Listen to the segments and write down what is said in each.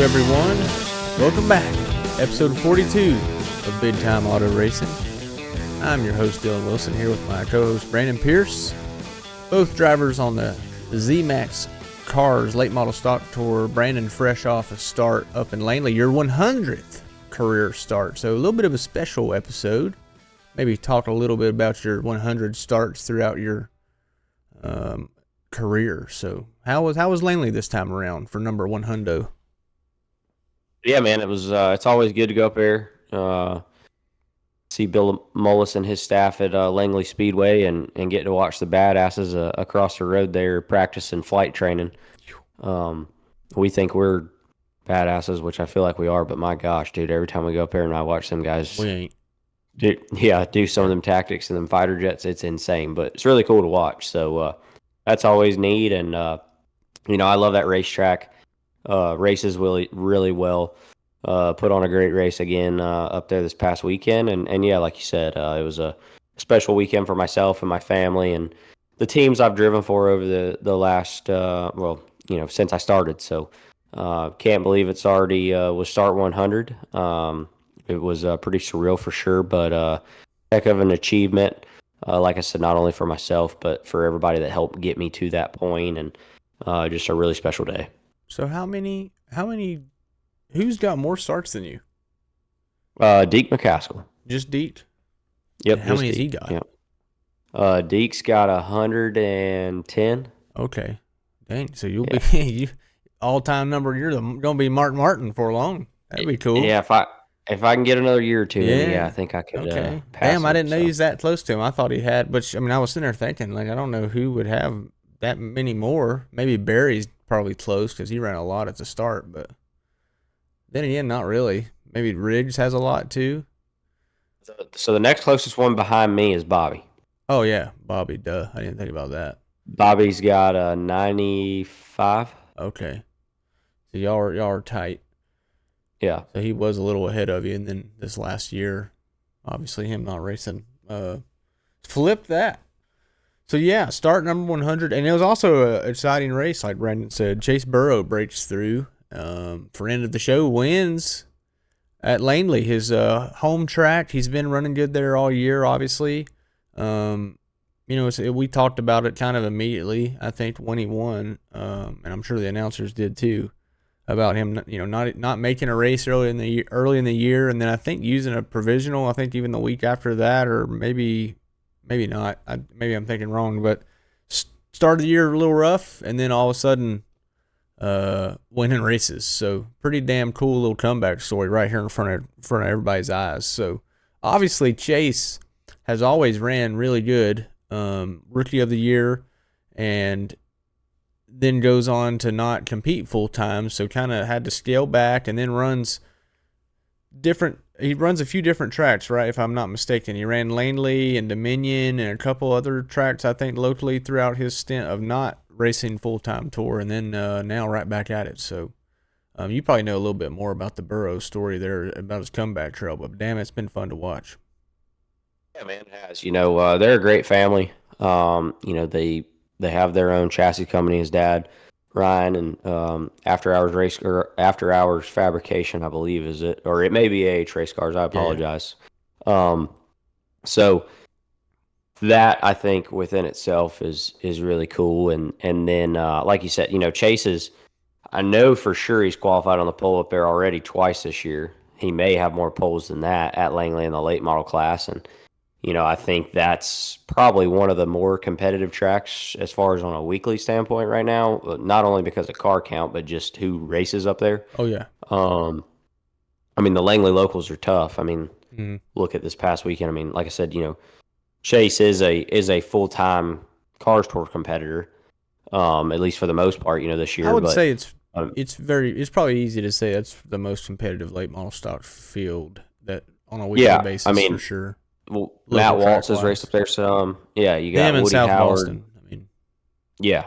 everyone? Welcome back. Episode 42 of Big Time Auto Racing. I'm your host, Dylon Wilson, here with my co-host, Brandon Pierce. Both drivers on the Z-Max Cars Late Model Stock Tour. Brandon fresh off a start up in Langley, your 100th career start. So a little bit of a special episode. Maybe talk a little bit about your 100 starts throughout your career. So how was Langley this time around for number 100? Yeah, man, it was. It's always good to go up there, see Bill Mullis and his staff at Langley Speedway, and get to watch the badasses across the road there practicing flight training. We think we're badasses, which I feel like we are, but my gosh, dude, every time we go up there and I watch them guys, We ain't. do some of them tactics and them fighter jets, it's insane. But it's really cool to watch. So that's always neat, and I love that racetrack. Races really well. Put on a great race again up there this past weekend, and yeah, like you said, it was a special weekend for myself and my family and the teams I've driven for over the last since I started. So can't believe it's already was start 100. It was pretty surreal for sure, but heck of an achievement. Like I said, not only for myself but for everybody that helped get me to that point, and just a really special day. So how many, who's got more starts than you? Deke McCaskill. Just Deke? Yep. How many has he got? Yep. Deke's got 110. Okay. Dang. So you'll be all-time number. You're going to be Martin for long. That'd be cool. Yeah, if I can get another year or two, then I think I could pass Damn, I didn't know him, he was that close to him. I thought he had, but I was sitting there thinking, like, I don't know who would have that many more. Maybe Barry's probably close because he ran a lot at the start, but then again, not really. Maybe Riggs has a lot too. So the next closest one behind me is Bobby. Oh yeah, Bobby. Duh, I didn't think about that. Bobby's got a 95. Okay, so y'all are tight. Yeah. So he was a little ahead of you, and then this last year, obviously him not racing, flipped that. So yeah, start number 100, and it was also an exciting race, like Brandon said. Chase Burrow breaks through. Friend of the show wins at Langley, his home track. He's been running good there all year, obviously. We talked about it kind of immediately, I think, when he won, and I'm sure the announcers did too, about him, not making a race early in the year, and then I think using a provisional. I think even the week after that, or maybe not. Maybe I'm thinking wrong, but started the year a little rough, and then all of a sudden, winning races. So pretty damn cool little comeback story right here in front of everybody's eyes. So obviously Chase has always ran really good, rookie of the year, and then goes on to not compete full time. So kind of had to scale back, and then runs a few different tracks, right? If I'm not mistaken, he ran Langley and Dominion and a couple other tracks, I think, locally throughout his stint of not racing full-time tour, and then now right back at it. So you probably know a little bit more about the Burrow story there, about his comeback trail, but damn, it's been fun to watch. Yeah, man, it has. They're a great family. They have their own chassis company. His dad, Ryan, and after hours fabrication, I believe, is it, or it may be AH Race Cars. I apologize. Yeah. So that, I think, within itself is really cool, and then like you said, Chase's, I know for sure he's qualified on the pole up there already twice this year. He may have more poles than that at Langley in the late model class, and I think that's probably one of the more competitive tracks as far as on a weekly standpoint right now, not only because of car count, but just who races up there. Oh, yeah. The Langley locals are tough. Look at this past weekend. Like I said, Chase is a full-time Cars Tour competitor, at least for the most part, this year. I would say it's probably easy to say that's the most competitive late model stock field that on a weekly basis, for sure. Well, Matt Waltz has raced up there some. Yeah, you got Woody South Howard. Boston. Yeah.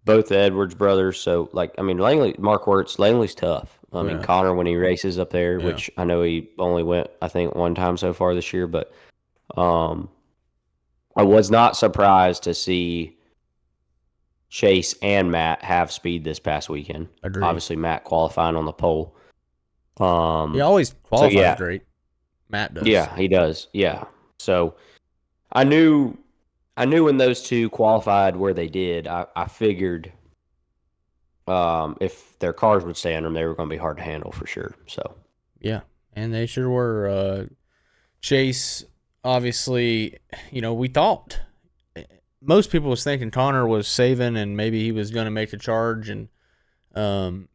Both the Edwards brothers. So, Langley, Mark Wirtz, Langley's tough. Connor, when he races up there, which I know he only went, I think, one time so far this year, but I was not surprised to see Chase and Matt have speed this past weekend. Agreed. Obviously, Matt qualifying on the pole. He always So qualifies great. Matt does. yeah, he does. Yeah. So I knew when those two qualified where they did, I figured if their cars would stay under them, they were going to be hard to handle for sure. So Yeah, and they sure were. Chase, obviously, we thought most people was thinking Connor was saving and maybe he was going to make the charge, and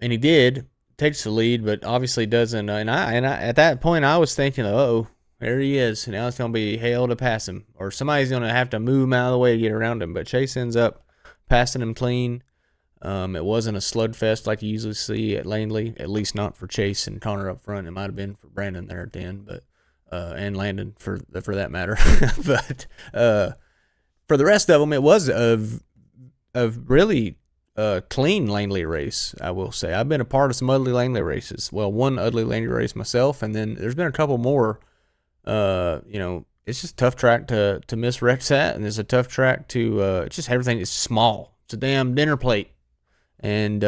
he did, takes the lead, but obviously doesn't. And I at that point I was thinking, oh, there he is. Now it's going to be hell to pass him, or somebody's going to have to move him out of the way to get around him. But Chase ends up passing him clean. It wasn't a slugfest like you usually see at Langley, at least not for Chase and Connor up front. It might have been for Bandon there at the end, but and Landon for that matter. But for the rest of them, it was a really clean Langley race, I will say. I've been a part of some ugly Langley races. Well, one ugly Langley race myself, and then there's been a couple more. It's just a tough track to miss wrecks at, and it's a tough track to it's just everything is small. It's a damn dinner plate. And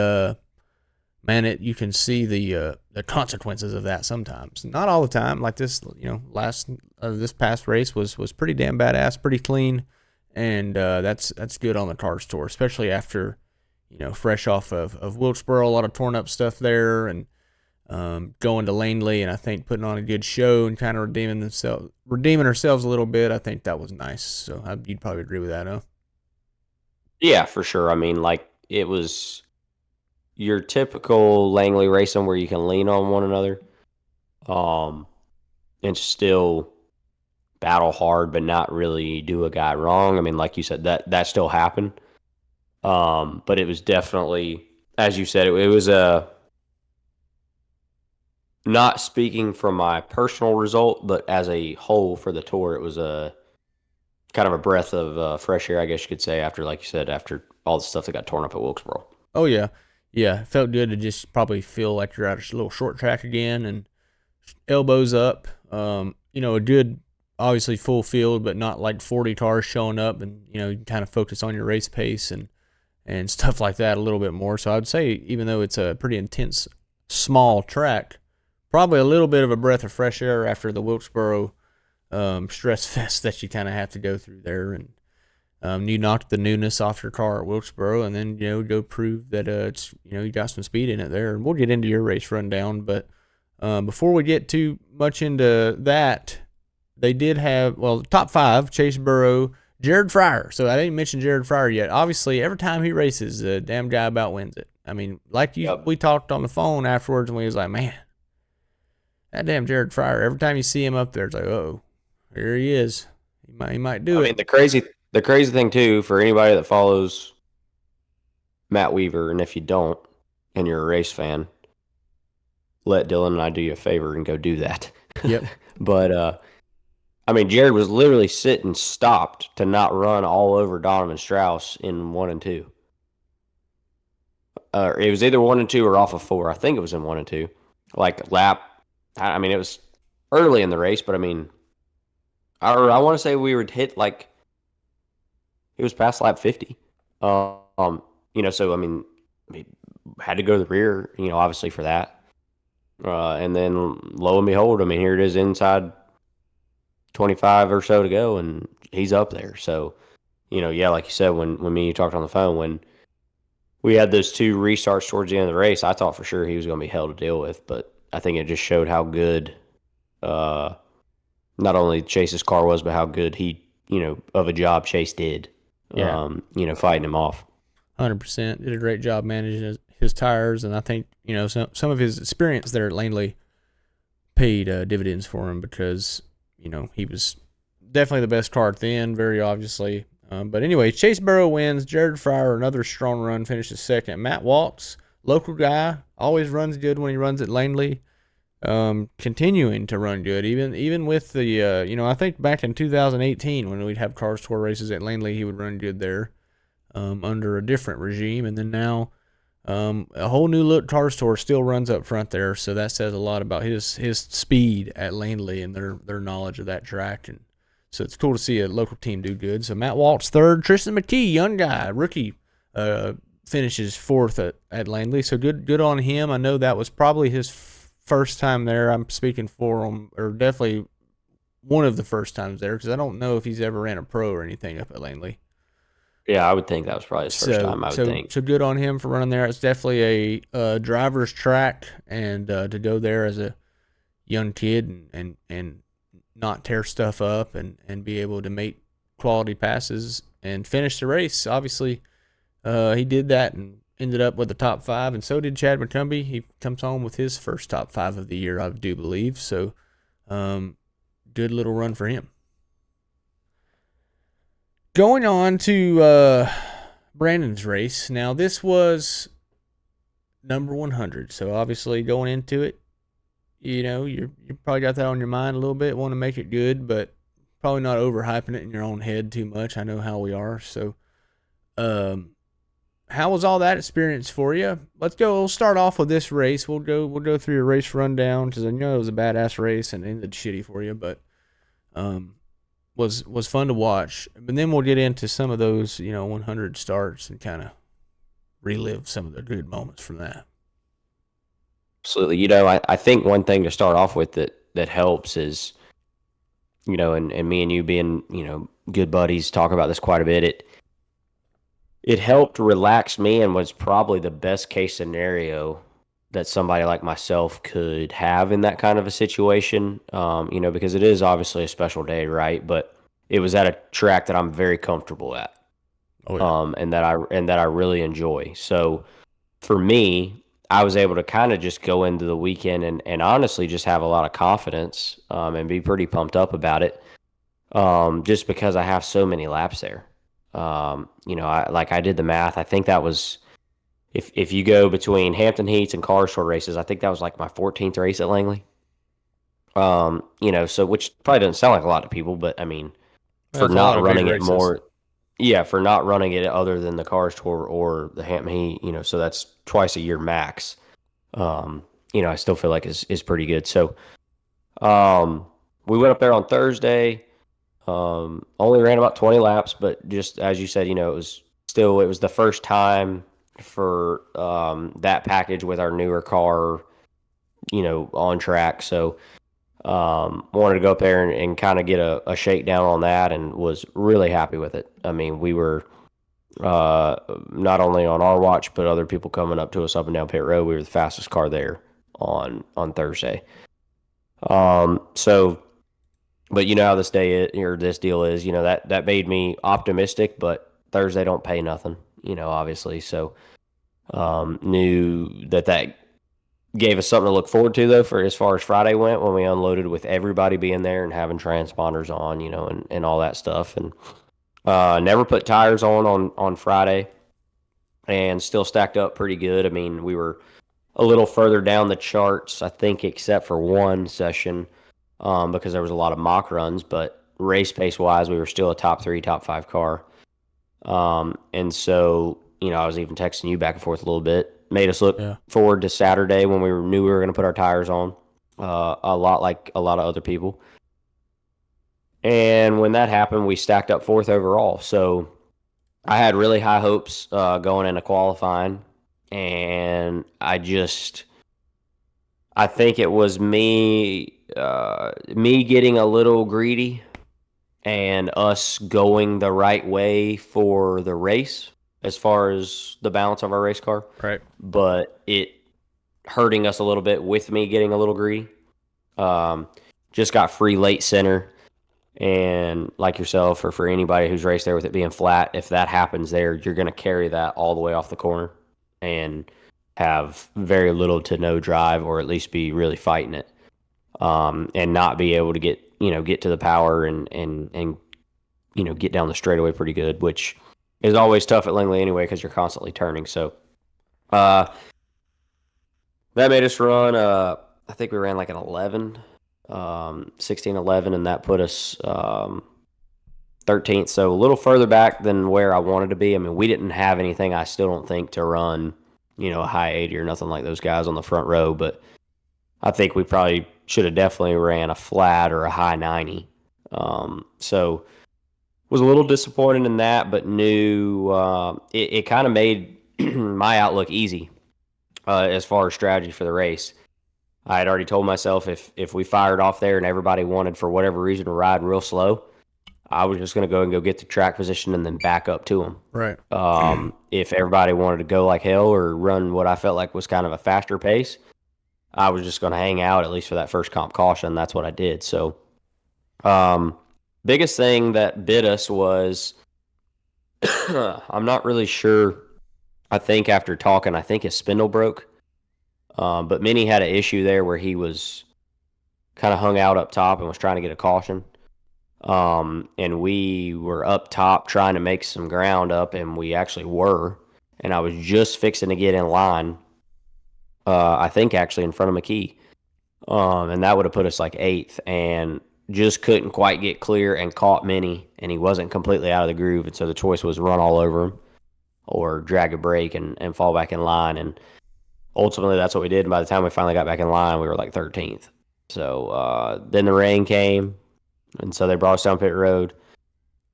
man, you can see the consequences of that sometimes. Not all the time. Like this, this past race was pretty damn badass, pretty clean, and that's good on the Cars Tour, especially after fresh off of Wilkesboro, a lot of torn up stuff there, and going to Langley, and I think putting on a good show and kind of redeeming ourselves a little bit. I think that was nice. So you'd probably agree with that, huh? yeah, for sure. I mean, like, it was your typical Langley racing where you can lean on one another, and still battle hard, but not really do a guy wrong. I mean, like you said, that still happened. But it was definitely, as you said, it was not speaking from my personal result, but as a whole for the tour, it was a kind of a breath of fresh air, I guess you could say, after, like you said, after all the stuff that got torn up at Wilkesboro. Oh, yeah. Yeah, it felt good to just probably feel like you're at a little short track again and elbows up. A good, obviously full field, but not like 40 cars showing up, and, you can kind of focus on your race pace and stuff like that a little bit more. So I'd say, even though it's a pretty intense, small track, probably a little bit of a breath of fresh air after the Wilkesboro stress fest that you kind of have to go through there. And you knocked the newness off your car at Wilkesboro, and then go prove that it's you got some speed in it there. And we'll get into your race rundown, but before we get too much into that, they did have top 5: Chase Burrow, Jared Fryer. So I didn't mention Jared Fryer yet. Obviously, every time he races, the damn guy about wins it. I mean, like we talked on the phone afterwards, and we was like, man, that damn Jared Fryer. Every time you see him up there, it's like, oh, here he is. He might do it. I mean, the crazy thing too, for anybody that follows Matt Weaver, and if you don't, and you're a race fan, let Dylon and I do you a favor and go do that. Yep. But I mean, Jared was literally sitting stopped to not run all over Donovan Strauss in 1 and 2. It was either 1 and 2 or off of 4. I think it was in 1 and 2. Like lap. I mean, it was early in the race, but I mean, I want to say we were hit like it was past lap 50. So I mean, had to go to the rear, obviously for that. And then lo and behold, I mean, here it is inside 25 or so to go, and he's up there. So, yeah, like you said, when me and you talked on the phone, when we had those 2 restarts towards the end of the race, I thought for sure he was going to be hell to deal with. But I think it just showed how good not only Chase's car was, but how good he, of a job Chase did. Yeah. Fighting him off. 100%. Did a great job managing his tires, and I think, some of his experience there at Langley paid dividends for him, because, he was definitely the best car at the end, very obviously. But anyway, Chase Burrow wins. Jared Fryer, another strong run, finishes second. Matt Waltz, local guy, always runs good when he runs at Langley. Continuing to run good, even with the, I think back in 2018 when we'd have Cars Tour races at Langley, he would run good there, under a different regime. And then now, a whole new look Cars Tour still runs up front there. So that says a lot about his speed at Langley and their knowledge of that track. And so it's cool to see a local team do good. So Matt Waltz third, Tristan McKee, young guy, rookie, uh, finishes fourth at Langley. So good on him. I know that was probably his first time there. I'm speaking for him, or definitely one of the first times there, because I don't know if he's ever ran a pro or anything up at Langley. Yeah, I would think that was probably his first So time. I would so think. so good on him for running there. It's definitely a driver's track, and to go there as a young kid and not tear stuff up and be able to make quality passes and finish the race. Obviously, he did that and ended up with the top five, and so did Chad McCumbee. He comes home with his first top five of the year, I do believe. So, good little run for him. Going on to Brandon's race. Now, this was number 100. So, obviously, going into it, you probably got that on your mind a little bit, want to make it good, but probably not overhyping it in your own head too much. I know how we are. So, how was all that experience for you? Let's go. We'll start off with this race. We'll go through your race rundown, because I know it was a badass race and ended shitty for you, but was fun to watch. But then we'll get into some of those 100 starts and kind of relive some of the good moments from that. Absolutely. I think one thing to start off with that helps is, and me and you being, good buddies, talk about this quite a bit. It helped relax me and was probably the best case scenario that somebody like myself could have in that kind of a situation. Because it is obviously a special day, right? But it was at a track that I'm very comfortable at. Oh yeah. And that I really enjoy. So for me, I was able to kind of just go into the weekend and honestly just have a lot of confidence and be pretty pumped up about it, just because I have so many laps there. I did the math. I think that was, if you go between Hampton Heats and car short races, I think that was like my 14th race at Langley. So which probably doesn't sound like a lot to people, but I mean, for That's a lot not of big running it races. more, yeah, for not running it other than the Cars Tour or the Hampton Heat, so that's twice a year max. I still feel like is pretty good. So, we went up there on Thursday. Only ran about 20 laps, but just as you said, it was the first time for that package with our newer car, on track. So, wanted to go up there and kind of get a shakedown on that, and was really happy with it. I mean, we were not only on our watch, but other people coming up to us up and down pit road. We were the fastest car there on Thursday. So, but you know how this day is, or this deal is, that made me optimistic, but Thursday don't pay nothing, obviously. So, knew that gave us something to look forward to, though, for as far as Friday went, when we unloaded with everybody being there and having transponders on, and all that stuff. And never put tires on Friday, and still stacked up pretty good. I mean, we were a little further down the charts, I think, except for one session, because there was a lot of mock runs, but race pace wise, we were still a top 3, top 5 car. And so, I was even texting you back and forth a little bit. Made us look forward to Saturday when knew we were going to put our tires on, a lot like a lot of other people. And when that happened, we stacked up 4th overall. So I had really high hopes going into qualifying, and I think it was me getting a little greedy and us going the right way for the race as far as the balance of our race car. Right. But it hurting us a little bit with me getting a little greedy. Just got free late center. And like yourself, or for anybody who's raced there with it being flat, if that happens there, you're going to carry that all the way off the corner and have very little to no drive, or at least be really fighting it, and not be able to get to the power and get down the straightaway pretty good, which is always tough at Langley anyway, because you're constantly turning. So that made us run, I think we ran like an 11, 16-11, and that put us 13th, so a little further back than where I wanted to be. I mean, we didn't have anything, I still don't think, to run a high 80 or nothing like those guys on the front row, but I think we probably should have definitely ran a flat or a high 90. So was a little disappointed in that, but knew it kind of made my outlook easy as far as strategy for the race. I had already told myself if we fired off there and everybody wanted for whatever reason to ride real slow, I was just going to go and go get the track position and then back up to them. Right. If everybody wanted to go like hell or run what I felt like was kind of a faster pace, I was just going to hang out at least for that first comp caution. That's what I did. So, biggest thing that bit us was I'm not really sure. I think after talking, I think his spindle broke. But Minnie had an issue there where he was kind of hung out up top and was trying to get a caution. And we were up top trying to make some ground up, and we actually were. And I was just fixing to get in line, I think actually in front of McKee. And that would have put us like 8th, and just couldn't quite get clear and caught Minnie, and he wasn't completely out of the groove. And so the choice was run all over him or drag a break and fall back in line. And ultimately that's what we did. And by the time we finally got back in line, we were like 13th. So then the rain came, and so they brought us down pit road,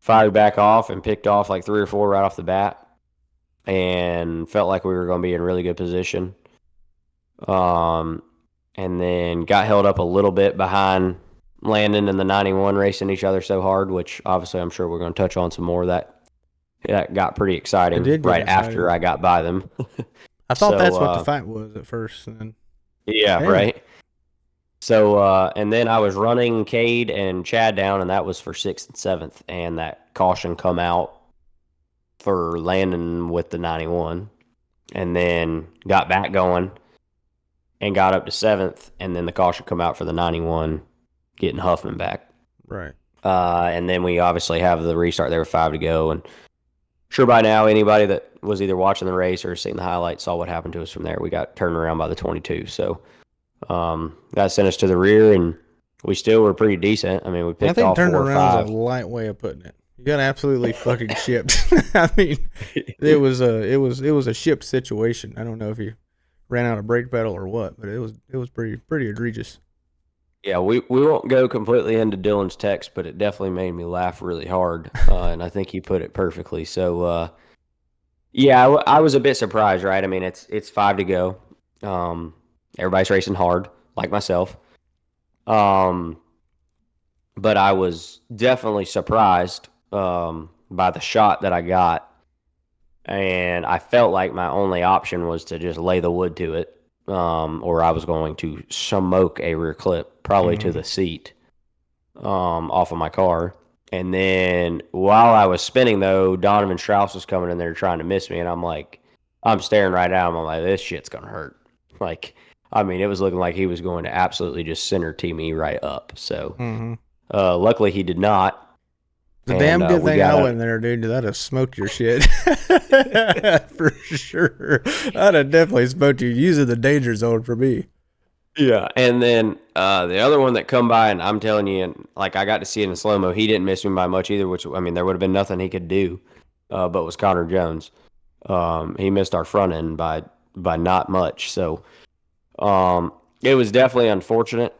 fired back off, and picked off like 3 or 4 right off the bat, and felt like we were going to be in really good position. And then got held up a little bit behind Landon and the 91 racing each other so hard, which obviously I'm sure we're going to touch on some more. That got pretty exciting right after I got by them. I thought that's what the fight was at first. And then, yeah, right. So, and then I was running Cade and Chad down, and that was for 6th and 7th, and that caution come out for Landon with the 91, and then got back going and got up to 7th, and then the caution come out for the 91, getting Huffman back. Right. And then we obviously have the restart there with 5 to go, and sure by now anybody that was either watching the race or seeing the highlights saw what happened to us from there. We got turned around by the 22, so that sent us to the rear, and we still were pretty decent. I mean, we picked off 4 or 5. Turned around is a light way of putting it. You got absolutely fucking shipped. I mean, it was a shipped situation. I don't know if you ran out of brake pedal or what, but it was pretty egregious. Yeah, we won't go completely into Dylon's text, but it definitely made me laugh really hard, and I think he put it perfectly. So, yeah, I was a bit surprised, right? I mean, it's 5 to go. Everybody's racing hard, like myself. But I was definitely surprised by the shot that I got, and I felt like my only option was to just lay the wood to it, or I was going to smoke a rear clip, probably to the seat, off of my car. And then while I was spinning, though, Donovan Strauss was coming in there trying to miss me, and I'm staring right at him. I'm like, this shit's gonna hurt. Like, I mean, it was looking like he was going to absolutely just center tee me right up. So, luckily he did not. The damn good thing I wasn't there, dude. That'd have smoked your shit. For sure. I'd have definitely smoked you. Using the danger zone for me. Yeah, and then the other one that come by, and I'm telling you, and like I got to see it in slow-mo, he didn't miss me by much either, which, I mean, there would have been nothing he could do, but was Connor Jones. He missed our front end by not much, so it was definitely unfortunate.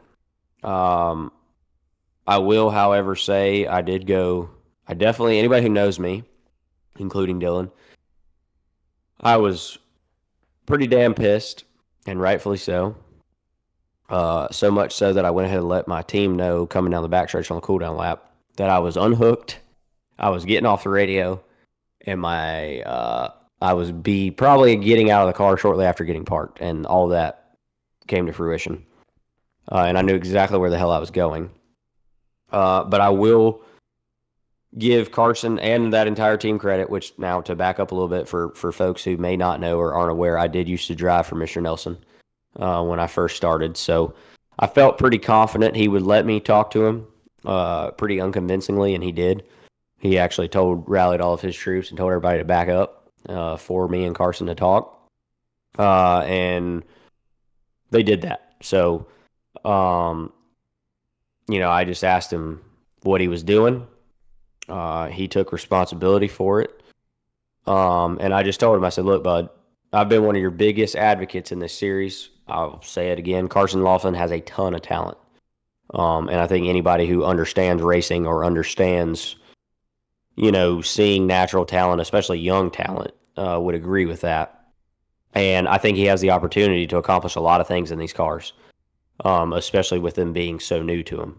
I will, however, say I definitely, anybody who knows me, including Dylon, I was pretty damn pissed, and rightfully so. So much so that I went ahead and let my team know coming down the backstretch on the cooldown lap that I was unhooked. I was getting off the radio, and I was probably getting out of the car shortly after getting parked, and all that came to fruition. And I knew exactly where the hell I was going. But I will give Carson and that entire team credit, which now to back up a little bit for folks who may not know or aren't aware, I did used to drive for Mr. Nelson when I first started. So I felt pretty confident he would let me talk to him pretty unconvincingly, and he did. He actually rallied all of his troops and told everybody to back up for me and Carson to talk. And they did that. So, I just asked him what he was doing. He took responsibility for it. And I just told him, I said, look, bud, I've been one of your biggest advocates in this series. I'll say it again. Carson Laughlin has a ton of talent. And I think anybody who understands racing or understands seeing natural talent, especially young talent, would agree with that. And I think he has the opportunity to accomplish a lot of things in these cars, especially with them being so new to him.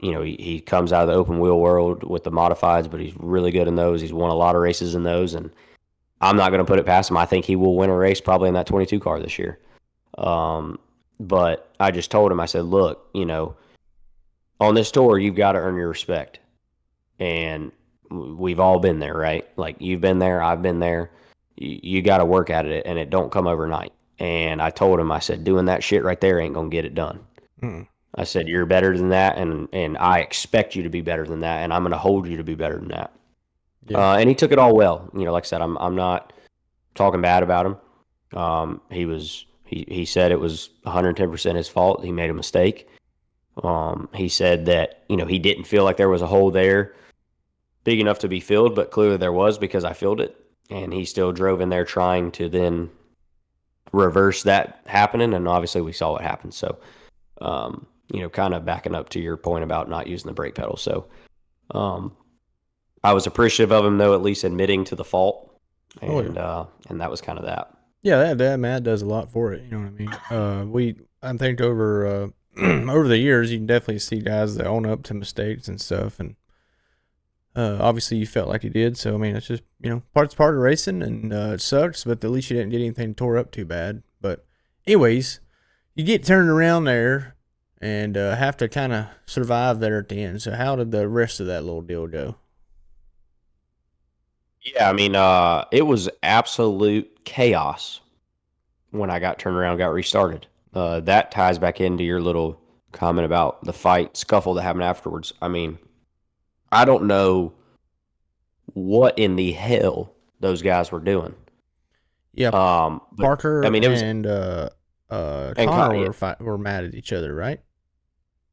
He comes out of the open wheel world with the modifieds, but he's really good in those. He's won a lot of races in those, and I'm not going to put it past him. I think he will win a race probably in that 22 car this year. But I just told him, I said, look, on this tour, you've got to earn your respect. And we've all been there, right? Like, you've been there, I've been there. You got to work at it, and it don't come overnight. And I told him, I said, doing that shit right there ain't going to get it done. I said, you're better than that, and I expect you to be better than that, and I'm going to hold you to be better than that. Yeah. And he took it all well. Like I said, I'm not talking bad about him. He said it was 110% his fault. He made a mistake. He said that, he didn't feel like there was a hole there big enough to be filled, but clearly there was because I filled it. And he still drove in there trying to then reverse that happening. And obviously we saw what happened. So, kind of backing up to your point about not using the brake pedal. So, I was appreciative of him, though, at least admitting to the fault. And and that was kind of that. Yeah, that Matt does a lot for it. You know what I mean? I think over over the years, you can definitely see guys that own up to mistakes and stuff. And obviously, you felt like you did. So I mean, it's just part of racing, and it sucks. But at least you didn't get anything tore up too bad. But anyways, you get turned around there and have to kind of survive there at the end. So how did the rest of that little deal go? Yeah, I mean, it was absolute chaos when I got turned around, got restarted. That ties back into your little comment about the fight scuffle that happened afterwards. I mean, I don't know what in the hell those guys were doing. Yeah, Parker and Connor were mad at each other, right?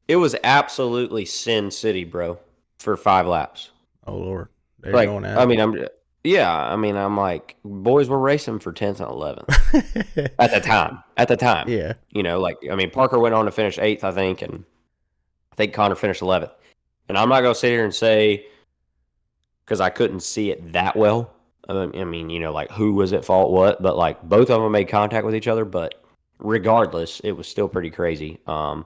It was absolutely Sin City, bro, for 5 laps. Oh Lord, they're going at it. I'm like, boys were racing for 10th and 11th at the time. Yeah. Parker went on to finish 8th, I think, and I think Connor finished 11th. And I'm not going to sit here and say, because I couldn't see it that well. Who was at fault what, but like both of them made contact with each other. But regardless, it was still pretty crazy. And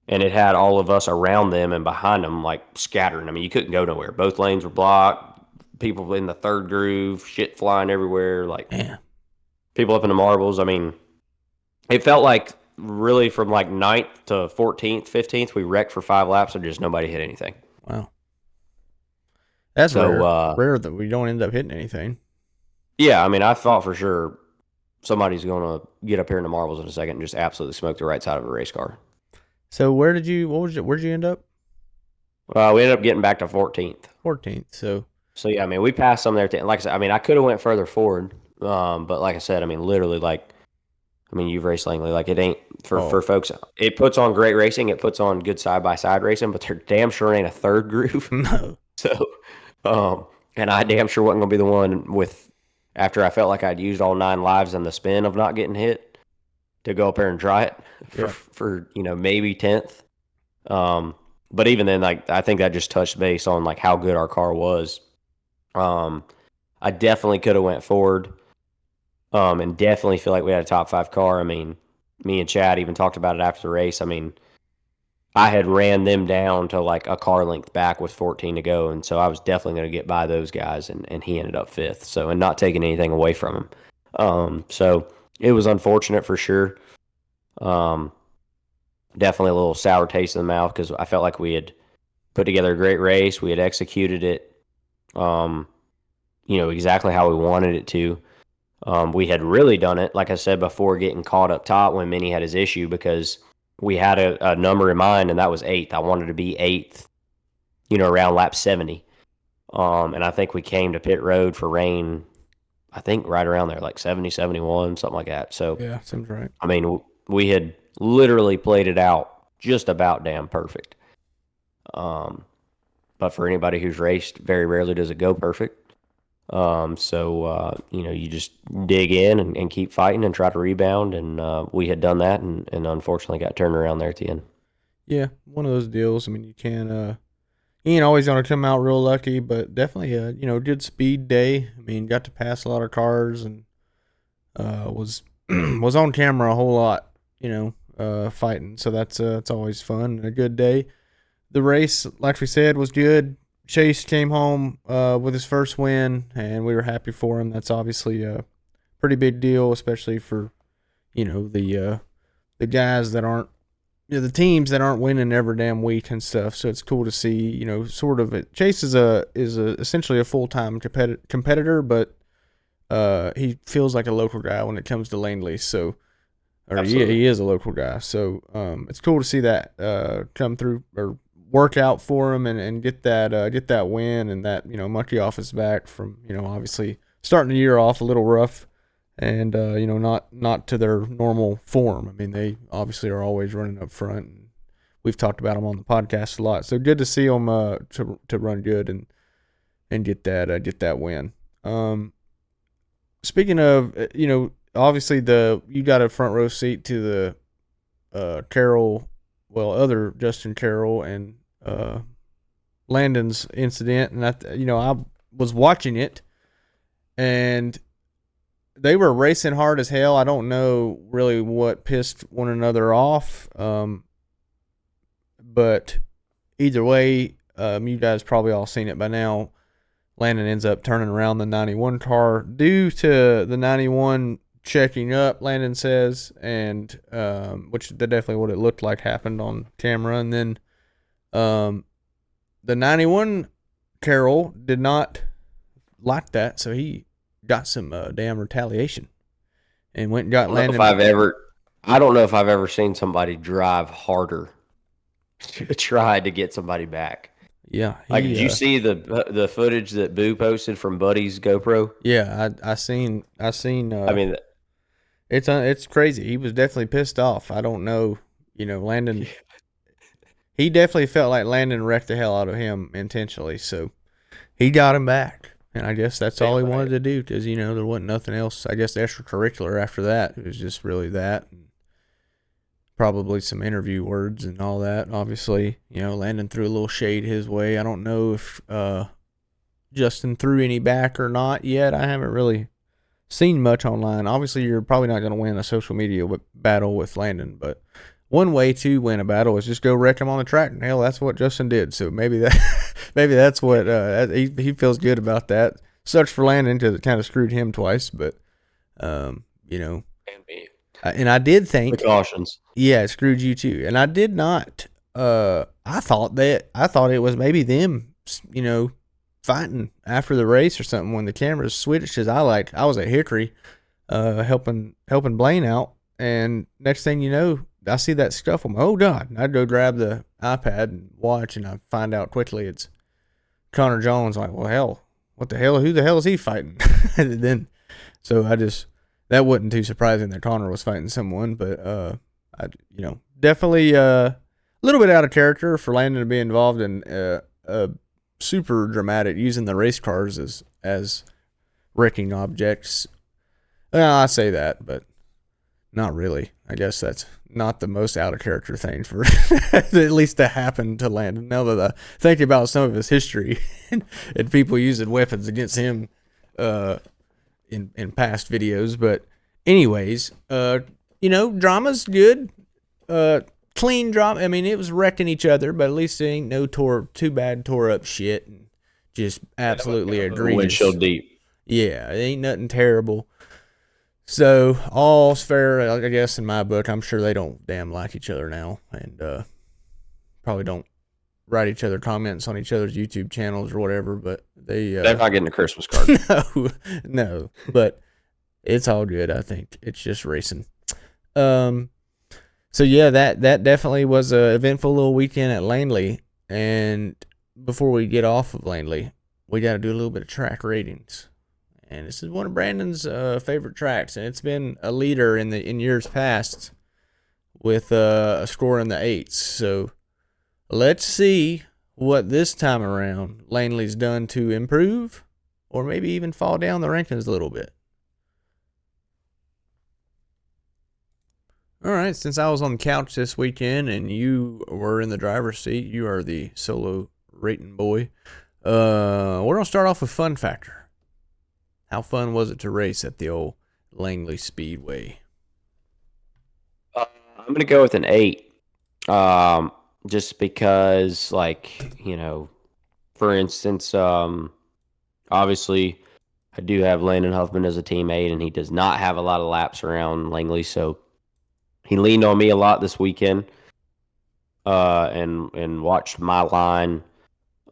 it had all of us around them and behind them like scattering. I mean, you couldn't go nowhere. Both lanes were blocked. People in the third groove, shit flying everywhere, like people up in the marbles. I mean, it felt like really from like 9th to 14th, 15th, we wrecked for 5 laps and just nobody hit anything. Wow. That's rare that we don't end up hitting anything. Yeah, I mean, I thought for sure somebody's going to get up here in the marbles in a second and just absolutely smoke the right side of a race car. So where'd you end up? We ended up getting back to 14th. 14th, So yeah, I mean, we passed some there. Like I said, I mean, I could have went further forward, but like I said, I mean, literally, you've raced Langley. Like, it ain't for folks. It puts on great racing. It puts on good side by side racing, but there damn sure ain't a third groove. No. So, and I damn sure wasn't gonna be the one with after I felt like I'd used all 9 lives in the spin of not getting hit to go up there and try it for maybe 10th. But even then, like, I think that just touched base on like how good our car was. I definitely could have went forward, and definitely feel like we had a top 5 car. I mean, me and Chad even talked about it after the race. I mean, I had ran them down to like a car length back with 14 to go, and so I was definitely going to get by those guys, and he ended up 5th. So, and not taking anything away from him. So it was unfortunate for sure. Definitely a little sour taste in the mouth because I felt like we had put together a great race. We had executed it. Exactly how we wanted it to. We had really done it, like I said before, getting caught up top when Minnie had his issue because we had a number in mind, and that was 8th. I wanted to be 8th, around lap 70. And I think we came to pit road for rain, I think right around there, like 70, 71, something like that. So yeah, seems right. I mean, we had literally played it out just about damn perfect. But for anybody who's raced, very rarely does it go perfect. You just dig in and keep fighting and try to rebound. And we had done that and unfortunately got turned around there at the end. Yeah, one of those deals. I mean, you he ain't always gonna come out real lucky, but definitely a good speed day. I mean, got to pass a lot of cars and was was on camera a whole lot. Fighting. So that's it's always fun and a good day. The race, like we said, was good. Chase came home with his first win, and we were happy for him. That's obviously a pretty big deal, especially for the guys that aren't the teams that aren't winning every damn week and stuff. So it's cool to see sort of it. Chase is essentially a full time competitor, but he feels like a local guy when it comes to Langley. So he is a local guy. So it's cool to see that come through or work out for him and get that win and that monkey off his back from obviously starting the year off a little rough and not to their normal form. I mean, they obviously are always running up front. And we've talked about them on the podcast a lot. So good to see them to run good and get that win. Speaking of obviously you got a front row seat to the other Justin Carroll and Landon's incident, and I was watching it, and they were racing hard as hell. I don't know really what pissed one another off, but either way, you guys probably all seen it by now. Landon ends up turning around the 91 car due to the 91 checking up, Landon says, and which definitely what it looked like happened on camera. And then the 91 Carroll did not like that, so he got some damn retaliation and went and got Landon. I don't know if I've ever seen somebody drive harder to try to get somebody back. Yeah, did you see the footage that Boo posted from Buddy's GoPro? Yeah, I seen. I mean, it's crazy. He was definitely pissed off. I don't know, Landon. He definitely felt like Landon wrecked the hell out of him intentionally. So he got him back, and I guess that's all he wanted to do because there wasn't nothing else. I guess extracurricular after that. It was just really that. And probably some interview words and all that. Obviously, Landon threw a little shade his way. I don't know if Justin threw any back or not yet. I haven't really seen much online. Obviously, you're probably not going to win a social media battle with Landon, but one way to win a battle is just go wreck him on the track. And hell, that's what Justin did. So maybe that's what he feels good about that. Sucks for Landon because it kind of screwed him twice, but and I did think precautions. Yeah, it screwed you too. And I did not. I thought it was maybe them, fighting after the race or something when the cameras switched. Cause I was at Hickory, helping Blaine out, and next thing you know, I see that scuffle. Oh God! And I'd go grab the iPad and watch, and I find out quickly it's Connor Jones. Like, well, hell, what the hell? Who the hell is he fighting? And then, so that wasn't too surprising that Connor was fighting someone, but definitely a little bit out of character for Landon to be involved in super dramatic using the race cars as wrecking objects. Well, I say that, but not really. I guess that's not the most out of character thing for at least to happen to Landon. Now that I think about some of his history and people using weapons against him in past videos, but anyways, drama's good. Clean drama. I mean, it was wrecking each other, but at least it ain't no tore up shit and just absolutely egregious. Windshield deep. Yeah, it ain't nothing terrible. So all's fair, I guess, in my book. I'm sure they don't damn like each other now, and probably don't write each other comments on each other's YouTube channels or whatever. But they're not getting a Christmas card. No, but it's all good. I think it's just racing. So yeah, that definitely was a eventful little weekend at Langley. And before we get off of Langley, we got to do a little bit of track ratings. And this is one of Brandon's favorite tracks, and it's been a leader in years past with a score in the 8s. So let's see what this time around Langley's done to improve, or maybe even fall down the rankings a little bit. All right, since I was on the couch this weekend and you were in the driver's seat, you are the solo rating boy. We're gonna start off with fun factor. How fun was it to race at the old Langley Speedway? I'm gonna go with an 8. Um, just because, for instance, obviously, I do have Landon Huffman as a teammate, and he does not have a lot of laps around Langley, so he leaned on me a lot this weekend, and watched my line,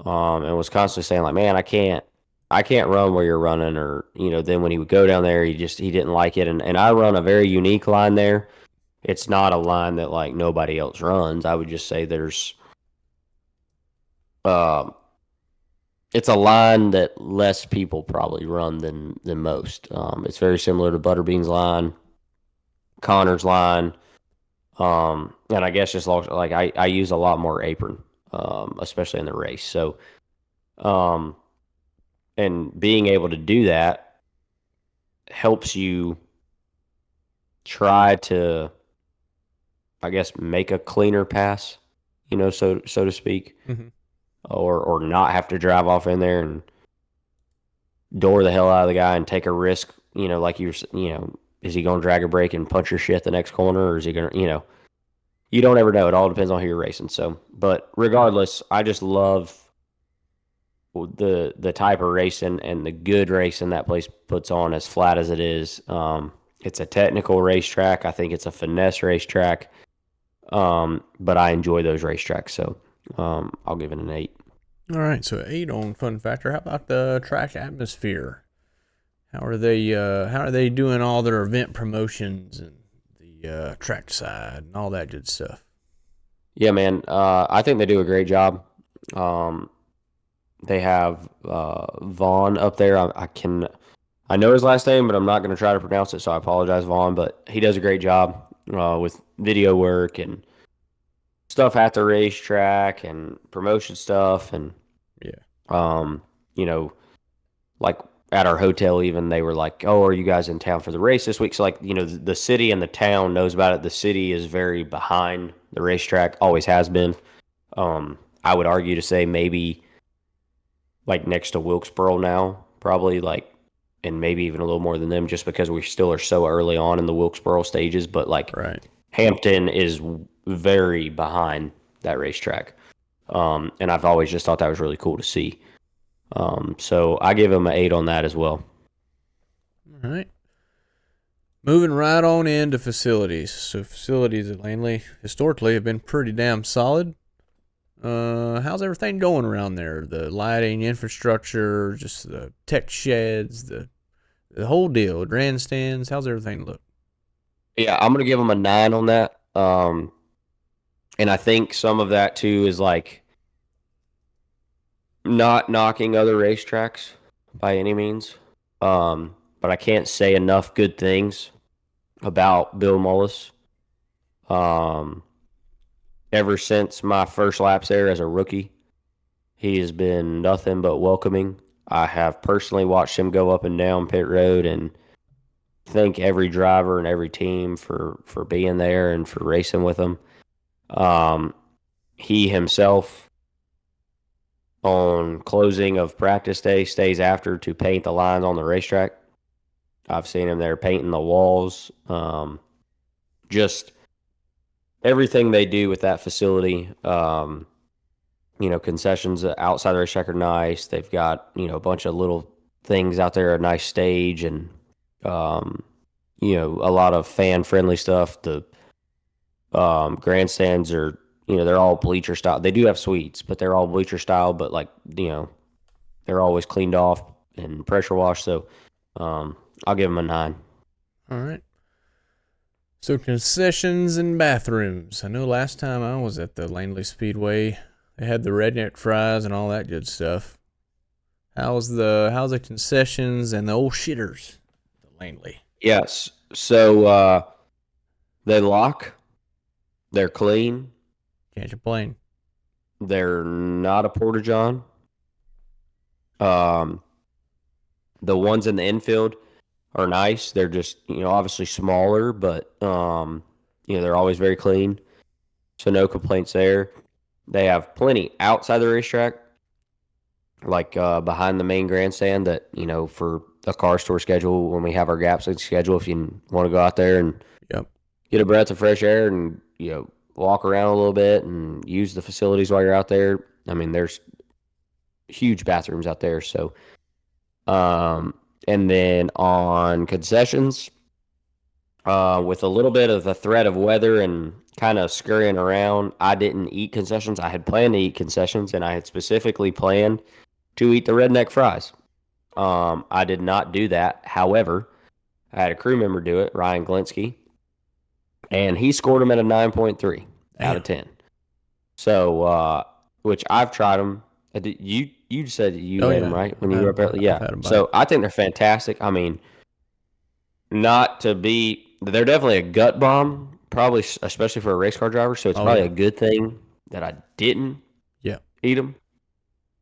and was constantly saying like, "Man, I can't run where you're running," or Then when he would go down there, he didn't like it, and I run a very unique line there. It's not a line that like nobody else runs. I would just say um, it's a line that less people probably run than most. It's very similar to Butterbean's line, Connor's line, and I guess just like I use a lot more apron, especially in the race. So, um, and being able to do that helps you try to, I guess, make a cleaner pass, so to speak, Mm-hmm. or not have to drive off in there and door the hell out of the guy and take a risk. Like is he going to drag a brake and punch your shit the next corner, or is he going to, you don't ever know. It all depends on who you're racing. So, but regardless, I just love the type of racing and the good racing that place puts on, as flat as it is. It's a technical racetrack. I think it's a finesse racetrack. But I enjoy those racetracks, so I'll give it an 8. All right, so 8 on fun factor. How about the track atmosphere? How are they doing all their event promotions and the track side and all that good stuff? Yeah, man. I think they do a great job. Um, they have Vaughn up there. I know his last name, but I'm not going to try to pronounce it, so I apologize, Vaughn. But he does a great job with video work and stuff at the racetrack and promotion stuff, and Yeah. um, you know, like at our hotel, even they were like, "Oh, are you guys in town for the race this week?" So like, the city and the town knows about it. The city is very behind the racetrack, always has been. I would argue to say maybe like next to Wilkesboro now, probably like, and maybe even a little more than them, just because we still are so early on in the Wilkesboro stages. But like Right. Hampton is very behind that racetrack, and I've always just thought that was really cool to see. So I give him an 8 on that as well. All right. Moving right on into facilities. So facilities at Langley historically have been pretty damn solid. How's everything going around there? The lighting, infrastructure, just the tech sheds, the whole deal, grandstands. How's everything look? Yeah, I'm gonna give him a 9 on that. And I think some of that too is like not knocking other racetracks by any means. But I can't say enough good things about Bill Mullis. Um, ever since my first laps there as a rookie, he has been nothing but welcoming. I have personally watched him go up and down pit road, and thank every driver and every team for being there and for racing with him. Um, he himself, on closing of practice day, stays after to paint the lines on the racetrack. I've seen him there painting the walls. Just everything they do with that facility. Concessions outside the racetrack are nice. They've got, a bunch of little things out there, a nice stage, and, a lot of fan friendly stuff. The grandstands are, they're all bleacher style. They do have suites, but they're all bleacher style, but like, they're always cleaned off and pressure washed. So I'll give them a 9. All right. So concessions and bathrooms. I know last time I was at the Langley Speedway, they had the redneck fries and all that good stuff. How's the concessions and the old shitters at Langley? Yes. So they lock. They're clean. Can't complain. They're not a porta john. Um, the ones in the infield are nice. They're just, obviously smaller, but they're always very clean. So no complaints there. They have plenty outside the racetrack. like behind the main grandstand that, for a car store schedule when we have our gaps in schedule, if you want to go out there and Yep. get a breath of fresh air and, walk around a little bit and use the facilities while you're out there. I mean, there's huge bathrooms out there. So, and then on concessions, with a little bit of the threat of weather and kind of scurrying around, I didn't eat concessions. I had planned to eat concessions, and I had specifically planned to eat the redneck fries. I did not do that. However, I had a crew member do it, Ryan Glinsky, and he scored them at a 9.3 out of 10. So, which I've tried them. You said you ate them, right? When you were up there? Yeah. So I think they're fantastic. I mean, not to be, they're definitely a gut bomb, probably, especially for a race car driver. So it's probably a good thing that I didn't eat them.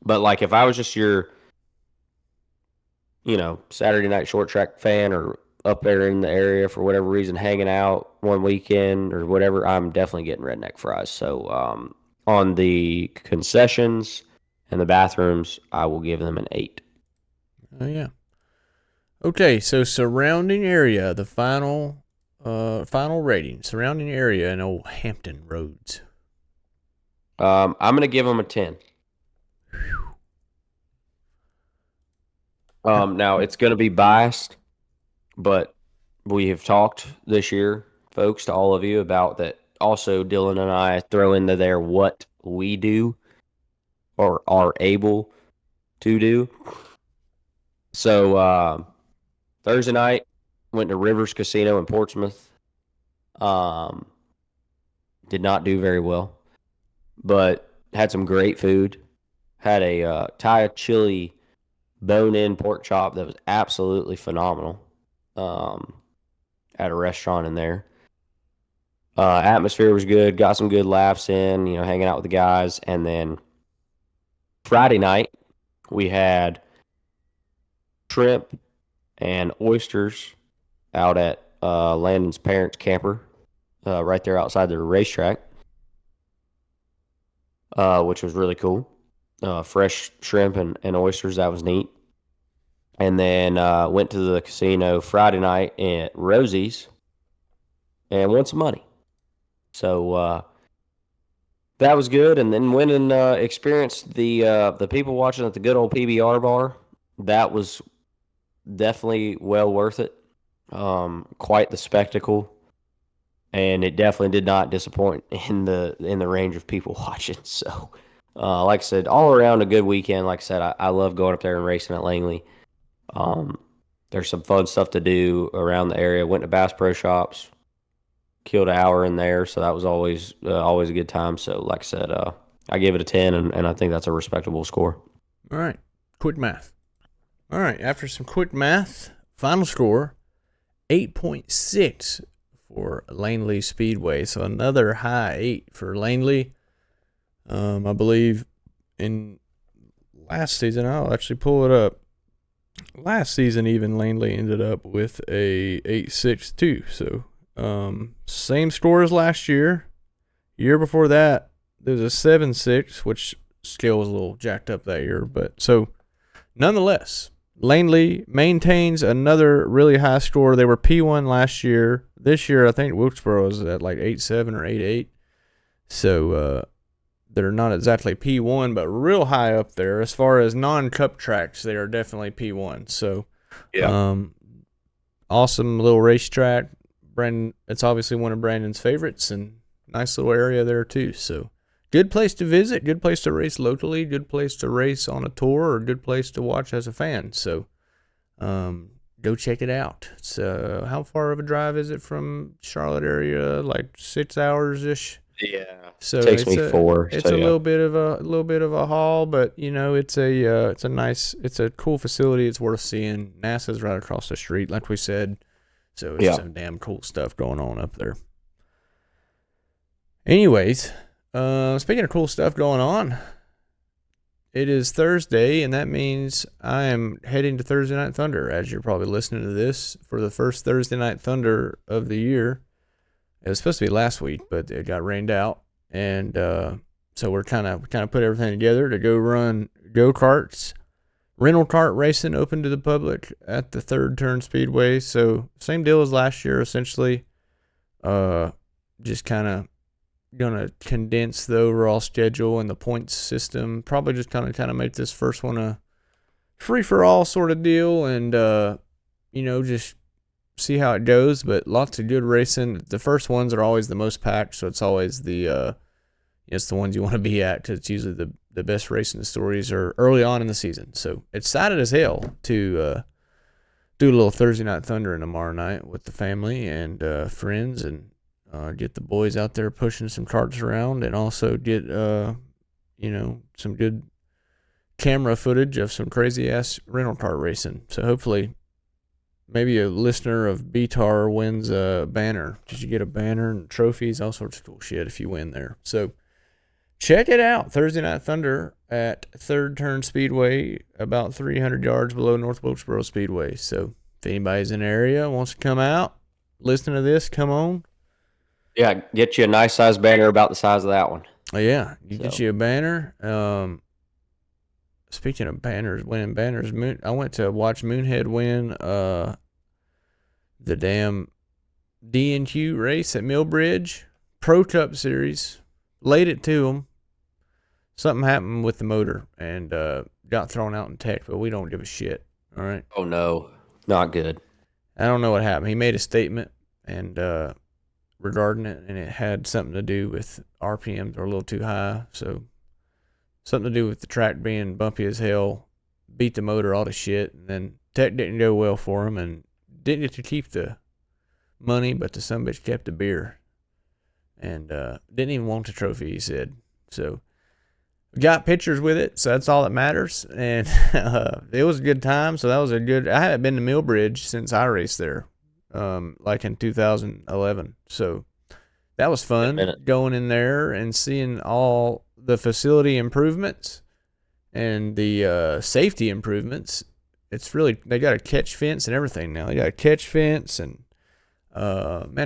But like if I was just your, Saturday night short track fan or up there in the area for whatever reason, hanging out one weekend or whatever, I'm definitely getting redneck fries. So on the concessions and the bathrooms, I will give them an 8. Oh, yeah. Okay, so surrounding area, the final rating, surrounding area in Old Hampton Roads. I'm going to give them a 10. Now, it's going to be biased, but we have talked this year, folks, to all of you about that. Also, Dylon and I throw into there what we do or are able to do. So Thursday night, went to Rivers Casino in Portsmouth. Did not do very well, but had some great food. Had a Thai chili bone-in pork chop that was absolutely phenomenal at a restaurant in there. Atmosphere was good. Got some good laughs in, hanging out with the guys. And then Friday night, we had shrimp and oysters out at Landon's parents' camper right there outside the racetrack, which was really cool. Fresh shrimp and oysters. That was neat. And then went to the casino Friday night at Rosie's and won some money. So that was good. And then went and experienced the people watching at the good old PBR bar. That was definitely well worth it. Quite the spectacle. And it definitely did not disappoint in the range of people watching. So, like I said, all around a good weekend. Like I said, I love going up there and racing at Langley. There's some fun stuff to do around the area. Went to Bass Pro Shops, killed an hour in there, so that was always a good time. So, like I said, I gave it a 10, and I think that's a respectable score. All right, quick math. All right, after some quick math, final score 8.6 for Langley Speedway. So another high 8 for Langley. I believe in last season, I'll actually pull it up. Last season, even Langley ended up with a 8.6 too. So same score as last year. Year before that, there's a 7.6, which scale was a little jacked up that year. But so nonetheless, Langley maintains another really high score. They were P1 last year. This year, I think Wilkesboro is at like 8.7 or 8.8. So they're not exactly P1, but real high up there. As far as non-cup tracks, they are definitely P1. So, awesome little racetrack. Brandon, it's obviously one of Brandon's favorites, and nice little area there too. So, good place to visit, good place to race locally, good place to race on a tour, or good place to watch as a fan. So, go check it out. It's how far of a drive is it from Charlotte area? Like 6 hours ish. Yeah. So it takes me 4. It's a little bit of a haul, but it's a cool facility. It's worth seeing. NASA's right across the street, like we said. So it's some damn cool stuff going on up there. Anyways, speaking of cool stuff going on, it is Thursday, and that means I am heading to Thursday Night Thunder. As you're probably listening to this for the first Thursday Night Thunder of the year. It was supposed to be last week, but it got rained out, and so we're kind of put everything together to go run go-karts. Rental kart racing open to the public at the Third Turn Speedway. So same deal as last year, essentially. Just kind of gonna condense the overall schedule and the points system. Probably just kind of make this first one a free for all sort of deal, and just see how it goes. But lots of good racing. The first ones are always the most packed, so it's always it's the ones you want to be at, because it's usually the best racing stories are early on in the season. So excited as hell to do a little Thursday Night Thunder tomorrow night with the family and friends, and get the boys out there pushing some carts around, and also get some good camera footage of some crazy ass rental car racing. So hopefully maybe a listener of BTAR wins a banner, because you get a banner and trophies, all sorts of cool shit if you win there. So check it out. Thursday Night Thunder at Third Turn Speedway, about 300 yards below North Wilkesboro Speedway. So if anybody's in the area, wants to come out, listen to this, come on. Yeah, get you a nice size banner about the size of that one. Oh, yeah, get you a banner. Speaking of banners, winning banners, I went to watch Moonhead win the damn D&Q race at Millbridge, Pro Cup Series. Laid it to them. Something happened with the motor and got thrown out in tech, but we don't give a shit. All right. Oh no, not good. I don't know what happened. He made a statement and regarding it, and it had something to do with RPMs are a little too high. So something to do with the track being bumpy as hell. Beat the motor all to shit, and then tech didn't go well for him, and didn't get to keep the money, but the sumbitch kept the beer. And didn't even want the trophy, he said. So we got pictures with it, so that's all that matters. And it was a good time. So that was I haven't been to Millbridge since I raced there, like in 2011. So that was fun, going in there and seeing all the facility improvements and the safety improvements. It's really, they got a catch fence and everything now. They got a catch fence and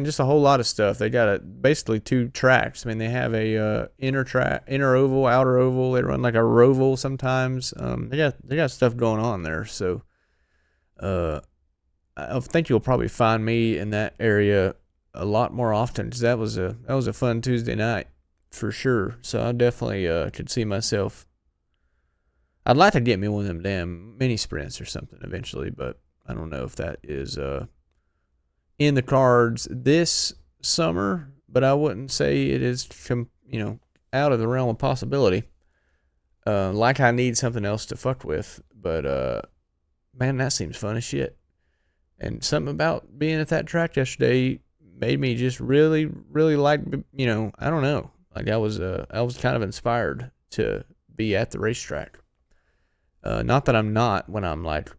just a whole lot of stuff. They got basically 2 tracks. I mean, they have a inner oval, outer oval. They run like a roval sometimes. They got stuff going on there. So I think you'll probably find me in that area a lot more often, because that was a fun Tuesday night for sure. So I definitely could see myself. I'd like to get me one of them damn mini sprints or something eventually, but I don't know if that is in the cards this summer. But I wouldn't say it is out of the realm of possibility. Like I need something else to fuck with, but man, that seems fun as shit. And something about being at that track yesterday made me just really, really like, I don't know. Like I was kind of inspired to be at the racetrack. Not that I'm not when I'm like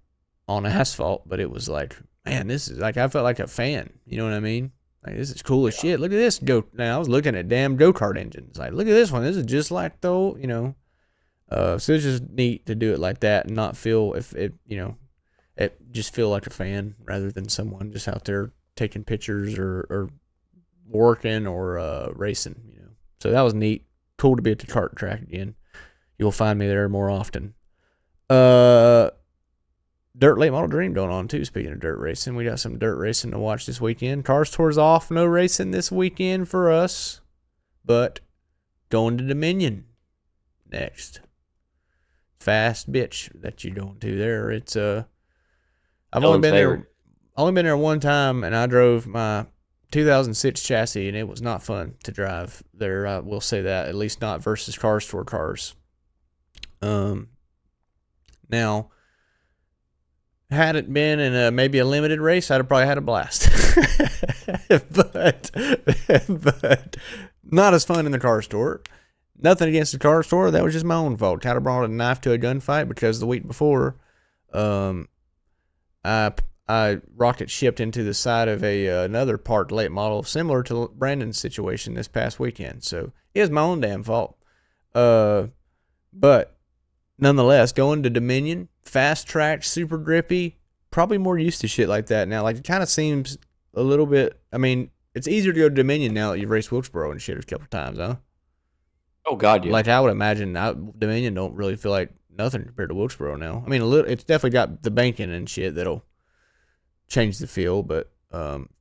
on asphalt, but it was like, man, this is like, I felt like a fan. You know what I mean? Like, this is cool as shit. Look at this Now I was looking at damn go-kart engines. Like, look at this one. This is just like the old, so it's just neat to do it like that and not feel it just feel like a fan rather than someone just out there taking pictures or working or racing, So that was neat. Cool to be at the kart track again. You'll find me there more often. Dirt Late Model Dream going on too. Speaking of dirt racing, we got some dirt racing to watch this weekend. Cars Tours off, no racing this weekend for us, but going to Dominion next. Fast bitch that you're going to there. It's I've only been there one time, and I drove my 2006 chassis, and it was not fun to drive there. I will say that, at least not versus Cars Tour cars. Now, had it been in maybe a limited race, I'd have probably had a blast. but not as fun in the car store. Nothing against the car store. That was just my own fault. I'd have brought a knife to a gunfight because the week before, I rocket shipped into the side of another parked late model similar to Brandon's situation this past weekend. So it was my own damn fault. But nonetheless, going to Dominion, fast track, super grippy, probably more used to shit like that now. Like, it kind of seems a little bit, I mean, it's easier to go to Dominion now that you've raced Wilkesboro and shit a couple times, huh? Oh, God, yeah. Like, I would imagine Dominion don't really feel like nothing compared to Wilkesboro now. I mean, a little. It's definitely got the banking and shit that'll change the feel. But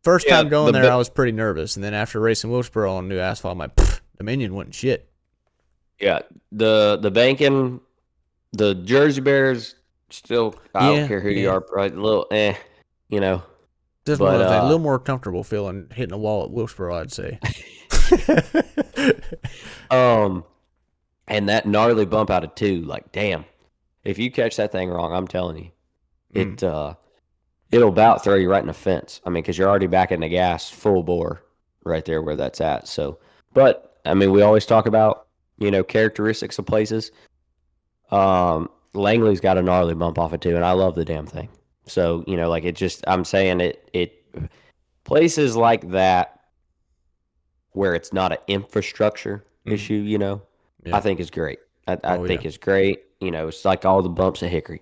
first Yeah, time going there, I was pretty nervous, and then after racing Wilkesboro on new asphalt, I'm like, Dominion wasn't shit. Yeah, the banking, the Jersey Bears still. I don't care who you are, right? A little, you know. Just but a little more comfortable feeling hitting a wall at Wilkesboro, I'd say. And that gnarly bump out of 2, like, damn, if you catch that thing wrong, I'm telling you, it'll about throw you right in the fence. I mean, because you're already back in the gas full bore right there where that's at. So, but I mean, we always talk about, characteristics of places. Langley's got a gnarly bump off of 2, and I love the damn thing. So, like I'm saying it places like that where it's not an infrastructure issue, yeah. I think is great. I think it's great. It's like all the bumps at Hickory.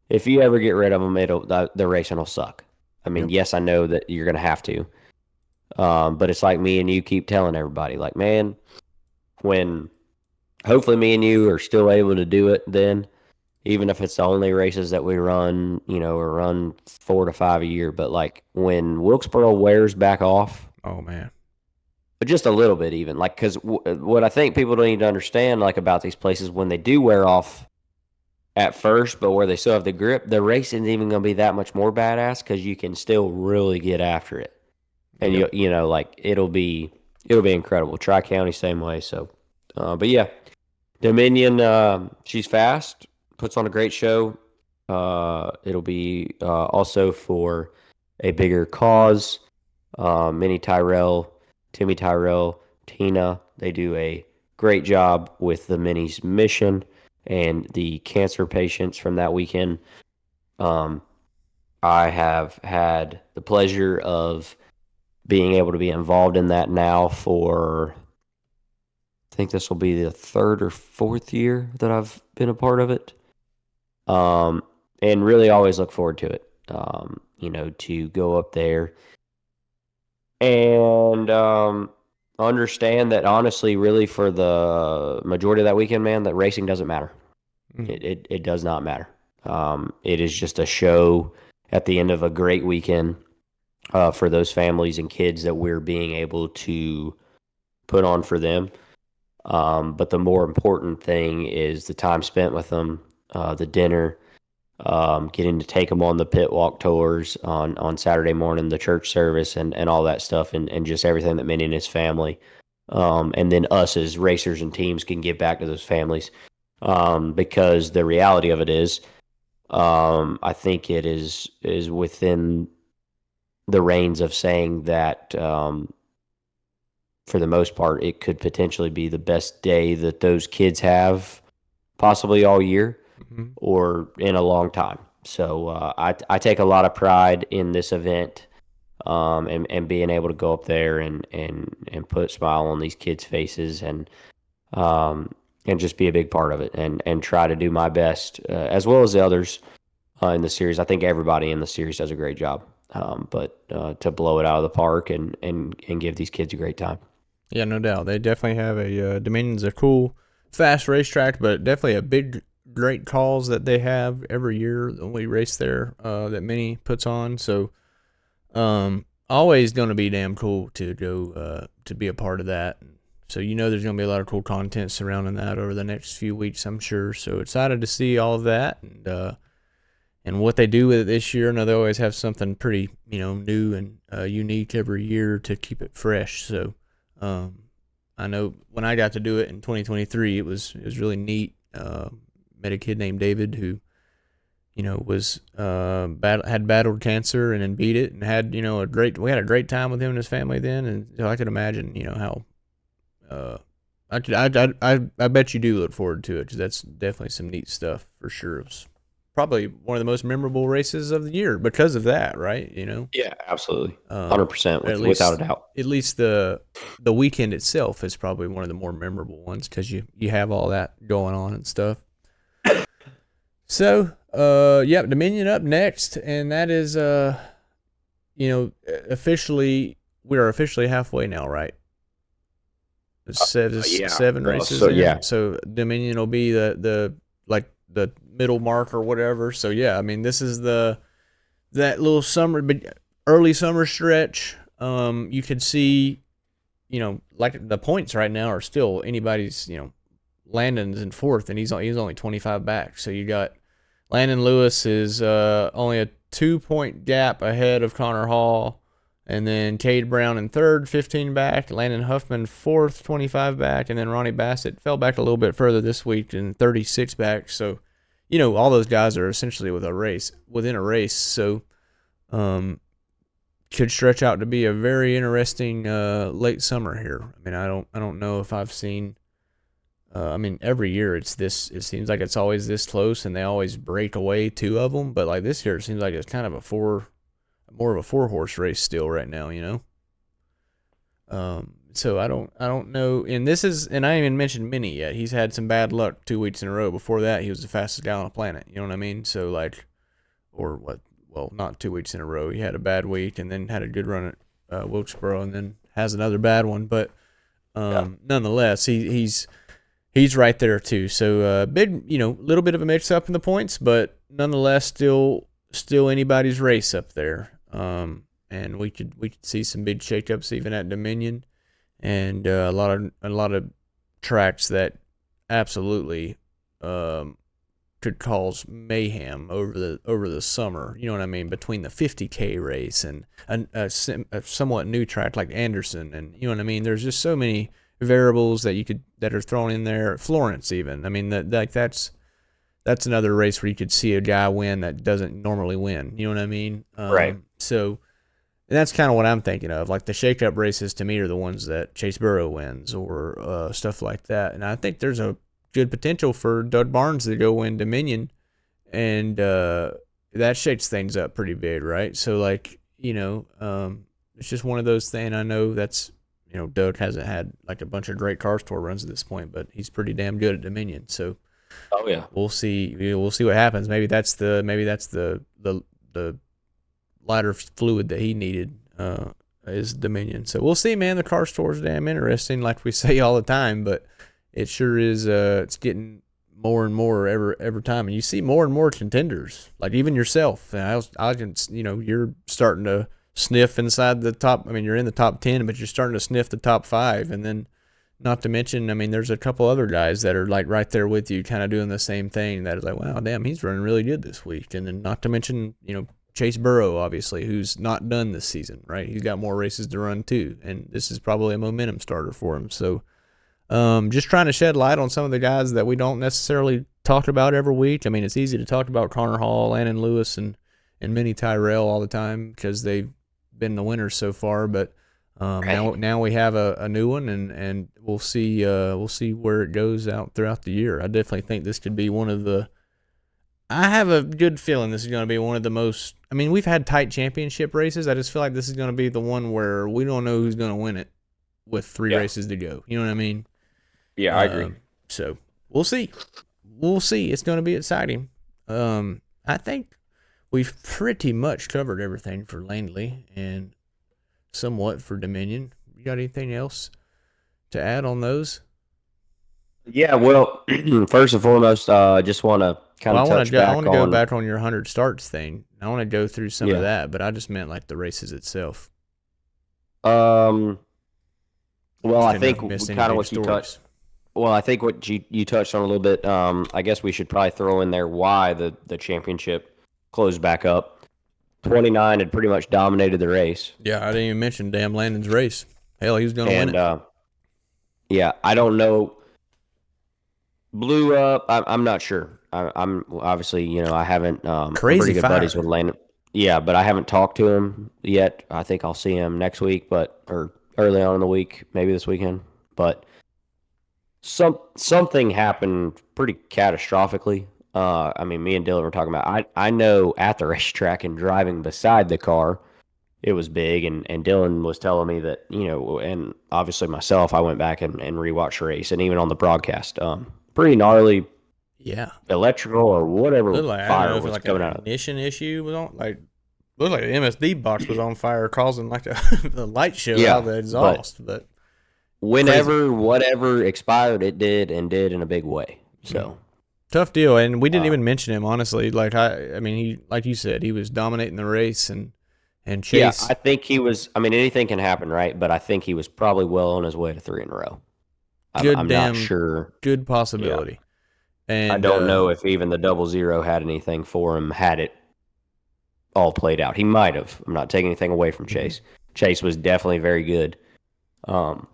If you ever get rid of them, the racing will suck. I mean, yes, I know that you're going to have to. But it's like me and you keep telling everybody, like, man, when hopefully me and you are still able to do it then, even if it's the only races that we run, or run 4 to 5 a year. But like when Wilkesboro wears back off. Oh, man. But just a little bit even. Like, because what I think people don't need to understand, like, about these places, when they do wear off at first, but where they still have the grip, the racing's even going to be that much more badass because you can still really get after it. And, like, it'll be incredible. Tri-County, same way. So, but yeah, Dominion, she's fast, puts on a great show. It'll be also for a bigger cause. Minnie Tyrell, Timmy Tyrell, Tina, they do a great job with the Minnie's mission and the cancer patients from that weekend. I have had the pleasure of being able to be involved in that now for, I think this will be the 3rd or 4th year that I've been a part of it. And really always look forward to it, to go up there and understand that, honestly, really for the majority of that weekend, man, that racing doesn't matter. It does not matter. It is just a show at the end of a great weekend for those families and kids that we're being able to put on for them. But the more important thing is the time spent with them, the dinner, getting to take them on the pit walk tours on Saturday morning, the church service, and all that stuff, and just everything that Minnie and his family, and then us as racers and teams can give back to those families, because the reality of it is, I think it is within the reins of saying that, for the most part, it could potentially be the best day that those kids have possibly all year. Or in a long time. So I take a lot of pride in this event, and being able to go up there and put a smile on these kids' faces, and just be a big part of it, and try to do my best, as well as the others in the series. I think everybody in the series does a great job, but to blow it out of the park and give these kids a great time. Yeah, no doubt. They definitely have a Dominion's a cool, fast racetrack, but definitely a big, great calls that they have every year. The only race there that Minnie puts on. So always going to be damn cool to go to be a part of that. So there's going to be a lot of cool content surrounding that over the next few weeks, I'm sure. So excited to see all of that and what they do with it this year. I know they always have something pretty new and unique every year to keep it fresh. So I know when I got to do it in 2023, it was really neat. Met a kid named David who, was had battled cancer and then beat it, and had we had a great time with him and his family then, and so I could imagine how I bet you do look forward to it, because that's definitely some neat stuff for sure. It was probably one of the most memorable races of the year because of that, right? Yeah, absolutely, 100%, without a doubt. At least the weekend itself is probably one of the more memorable ones, because you have all that going on and stuff. So, Dominion up next, and that is, officially, we are officially halfway now, right? Seven races. So, yeah. So Dominion will be the the middle mark or whatever. So yeah, I mean this is that little early summer stretch. You could see, like the points right now are still anybody's. Landon's in fourth, and he's only 25 back. So you got Landon Lewis is only a 2-point gap ahead of Connor Hall, and then Cade Brown in third, 15 back. Landon Huffman fourth, 25 back, and then Ronnie Bassett fell back a little bit further this week and 36 back. So, all those guys are essentially within a race. So, could stretch out to be a very interesting late summer here. I mean, I don't know if I've seen. Every year it seems like it's always this close, and they always break away two of them. But like this year, it seems like it's kind of more of a 4-horse race still right now, So I don't know. And I didn't even mention Minnie yet. He's had some bad luck 2 weeks in a row. Before that, he was the fastest guy on the planet. You know what I mean? So or what? Well, not 2 weeks in a row. He had a bad week and then had a good run at Wilkesboro, and then has another bad one. But nonetheless, he's right there too. So big, little bit of a mix up in the points, but nonetheless still anybody's race up there. And we could see some big shakeups even at Dominion, and a lot of tracks that absolutely could cause mayhem over the summer. You know what I mean? Between the 50K race and a somewhat new track like Anderson, and you know what I mean. There's just so many variables that are thrown in there. Florence, even. I mean, that's another race where you could see a guy win that doesn't normally win. You know what I mean? Right. So that's kind of what I'm thinking of. Like the shake-up races to me are the ones that Chase Burrow wins or stuff like that. And I think there's a good potential for Doug Barnes to go win Dominion, and that shakes things up pretty big, right? So it's just one of those things. I know that's. Doug hasn't had like a bunch of great Cars Tour runs at this point, but he's pretty damn good at Dominion. So, oh yeah, we'll see what happens. Maybe that's the lighter fluid that he needed is Dominion. So we'll see, man. The Cars Tour is damn interesting, like we say all the time, but it sure is. It's getting more and more every time, and you see more and more contenders, like even yourself. And I can, you're starting to sniff inside the top. I mean, you're in the top 10, but you're starting to sniff the top 5. And then, not to mention, I mean, there's a couple other guys that are like right there with you, kind of doing the same thing. That is like, wow, damn, he's running really good this week. And then, not to mention, Chase Burrow, obviously, who's not done this season, right? He's got more races to run too, and this is probably a momentum starter for him. So, just trying to shed light on some of the guys that we don't necessarily talk about every week. I mean, it's easy to talk about Connor Hall, Landon Lewis, and Minnie Tyrell all the time because they've been the winners so far, but now we have a new one, and we'll see where it goes out throughout the year. I definitely think this could be one of the. I have a good feeling this is going to be one of the most. I mean, we've had tight championship races. I just feel like this is going to be the one where we don't know who's going to win it with 3 races to go. You know what I mean? Yeah, I agree. So we'll see. It's going to be exciting. I think we've pretty much covered everything for Langley and somewhat for Dominion. You got anything else to add on those? Yeah, well, first and foremost, I just want to kind of touch back on. I want to go back on your 100 starts thing. I want to go through some of that, but I just meant like the races itself. Well, I think kind of what you touched. Well, I think what you touched on a little bit. I guess we should probably throw in there why the championship closed back up. 29 had pretty much dominated the race. Yeah, I didn't even mention damn Landon's race. Hell, he was going to win it. Yeah, I don't know. Blew up. I'm not sure. I'm obviously, I haven't. Crazy pretty good fire. buddies with Landon. Yeah, but I haven't talked to him yet. I think I'll see him next week, or early on in the week, maybe this weekend. But something happened pretty catastrophically. Me and Dylon were talking about. I know at the racetrack and driving beside the car, it was big, and Dylon was telling me that and obviously myself, I went back and rewatched the race, and even on the broadcast, pretty gnarly, electrical or whatever fire was coming out. Ignition issue was on, looked like the MSD box was on fire, causing like the light show out of the exhaust. But whenever whatever expired, it did in a big way. So. Tough deal, and we didn't Uh, even mention him honestly. Like I mean, he like you said, he was dominating the race, and yeah, Chase, I think he was. I mean, anything can happen, right? But I think he was probably well on his way to 3 in a row. good I'm not damn sure. good Yeah, possibility. I And don't know if even the 00 had anything for him. Had it all played out, he might have. I'm not taking anything away from mhm. Chase. Chase was definitely very good. Um,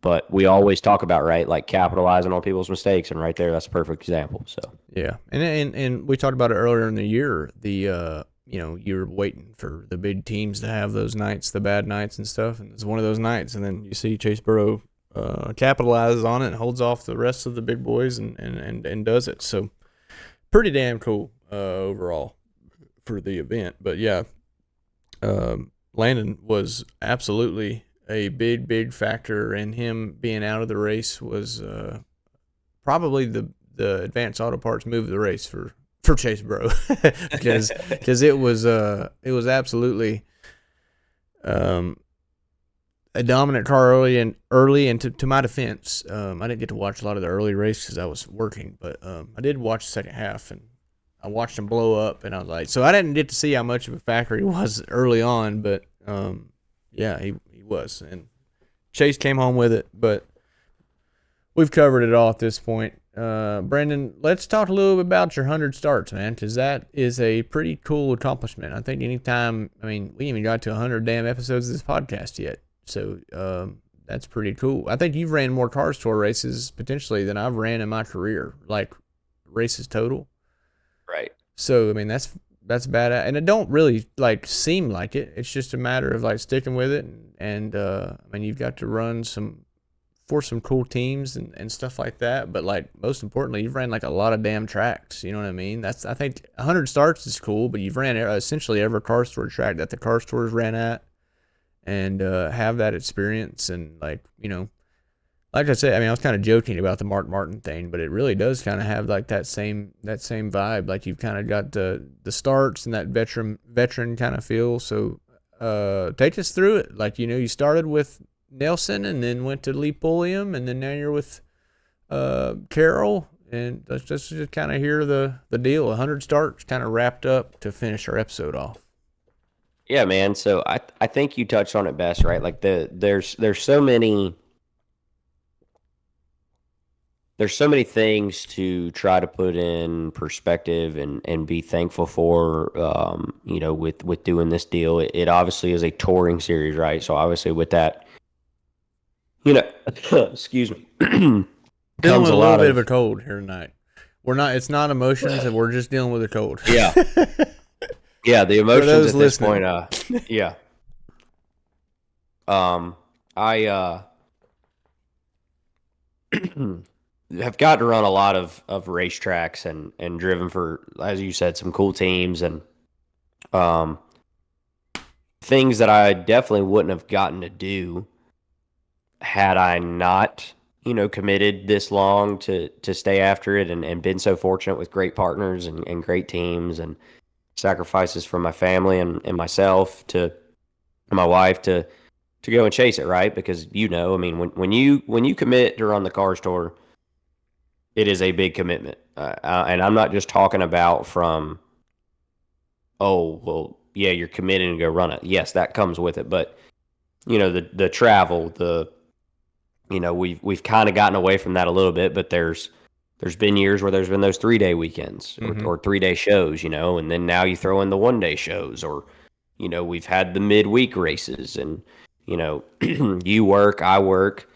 but we always talk about, right, like capitalizing on people's mistakes, and right there, that's a perfect example. So Yeah, and we talked about it earlier in the year. The you're waiting for the big teams to have those nights, the bad nights and stuff, and it's one of those nights, and then you see Chase Burrow capitalizes on it and holds off the rest of the big boys and does it. So pretty damn cool overall for the event. But yeah, Landon was absolutely a big factor, and him being out of the race was probably the Advanced Auto Parts move of the race for Chase Bro because it was absolutely um, a dominant car early and to my defense, I didn't get to watch a lot of the early race because I was working, but I did watch the second half and I watched him blow up, and I was like, so I didn't get to see how much of a factor he was early on, but yeah, he was, and Chase came home with it, but we've covered it all at this point. Brandon, let's talk a little bit about your 100 starts, man, because that is a pretty cool accomplishment. I think anytime, I mean, we even got to 100 damn episodes of this podcast yet. So that's pretty cool. I think you've ran more Cars Tour races potentially than I've ran in my career, like races total. right. So, I mean, that's bad. And it don't really like seem like it. It's just a matter of like sticking with it. And I mean, you've got to run for some cool teams and stuff like that. But like most importantly, you've ran like a lot of damn tracks. You know what I mean? I think 100 starts is cool, but you've ran essentially every car store track that the car stores ran at, and have that experience. And like like I said, I mean, I was kind of joking about the Mark Martin thing, but it really does kind of have like that same vibe. Like you've kind of got the starts and that veteran kind of feel. So take us through it. Like you started with Nelson and then went to Lee Pulliam, and then now you're with Carroll. And let's just kind of hear the deal. 100 starts kind of wrapped up to finish our episode off. Yeah, man. So I think you touched on it best, right? Like there's so many things to try to put in perspective and be thankful for, with doing this deal. It obviously is a touring series, right? So obviously with that, you know, excuse me, Dealing comes with a a little lot bit of of, a cold here tonight. We're not. It's not emotions, and we're just dealing with a cold. yeah, yeah, the For emotions those at this listening. point, yeah. I have got to run a lot of racetracks and driven for, as you said, some cool teams and um things that I definitely wouldn't have gotten to do had I not, committed this long to stay after it and been so fortunate with great partners and great teams and sacrifices from my family and myself to my wife to go and chase it, right? Because I mean, when you commit to run the Cars Tour, it is a big commitment, and I'm not just talking about from, oh well, yeah, you're committing to go run it. Yes, that comes with it, but the travel, we've kind of gotten away from that a little bit, but there's been years where there's been those 3-day weekends Mm-hmm. or 3-day shows, and then now you throw in the 1-day shows, or we've had the midweek races, and you work, I work.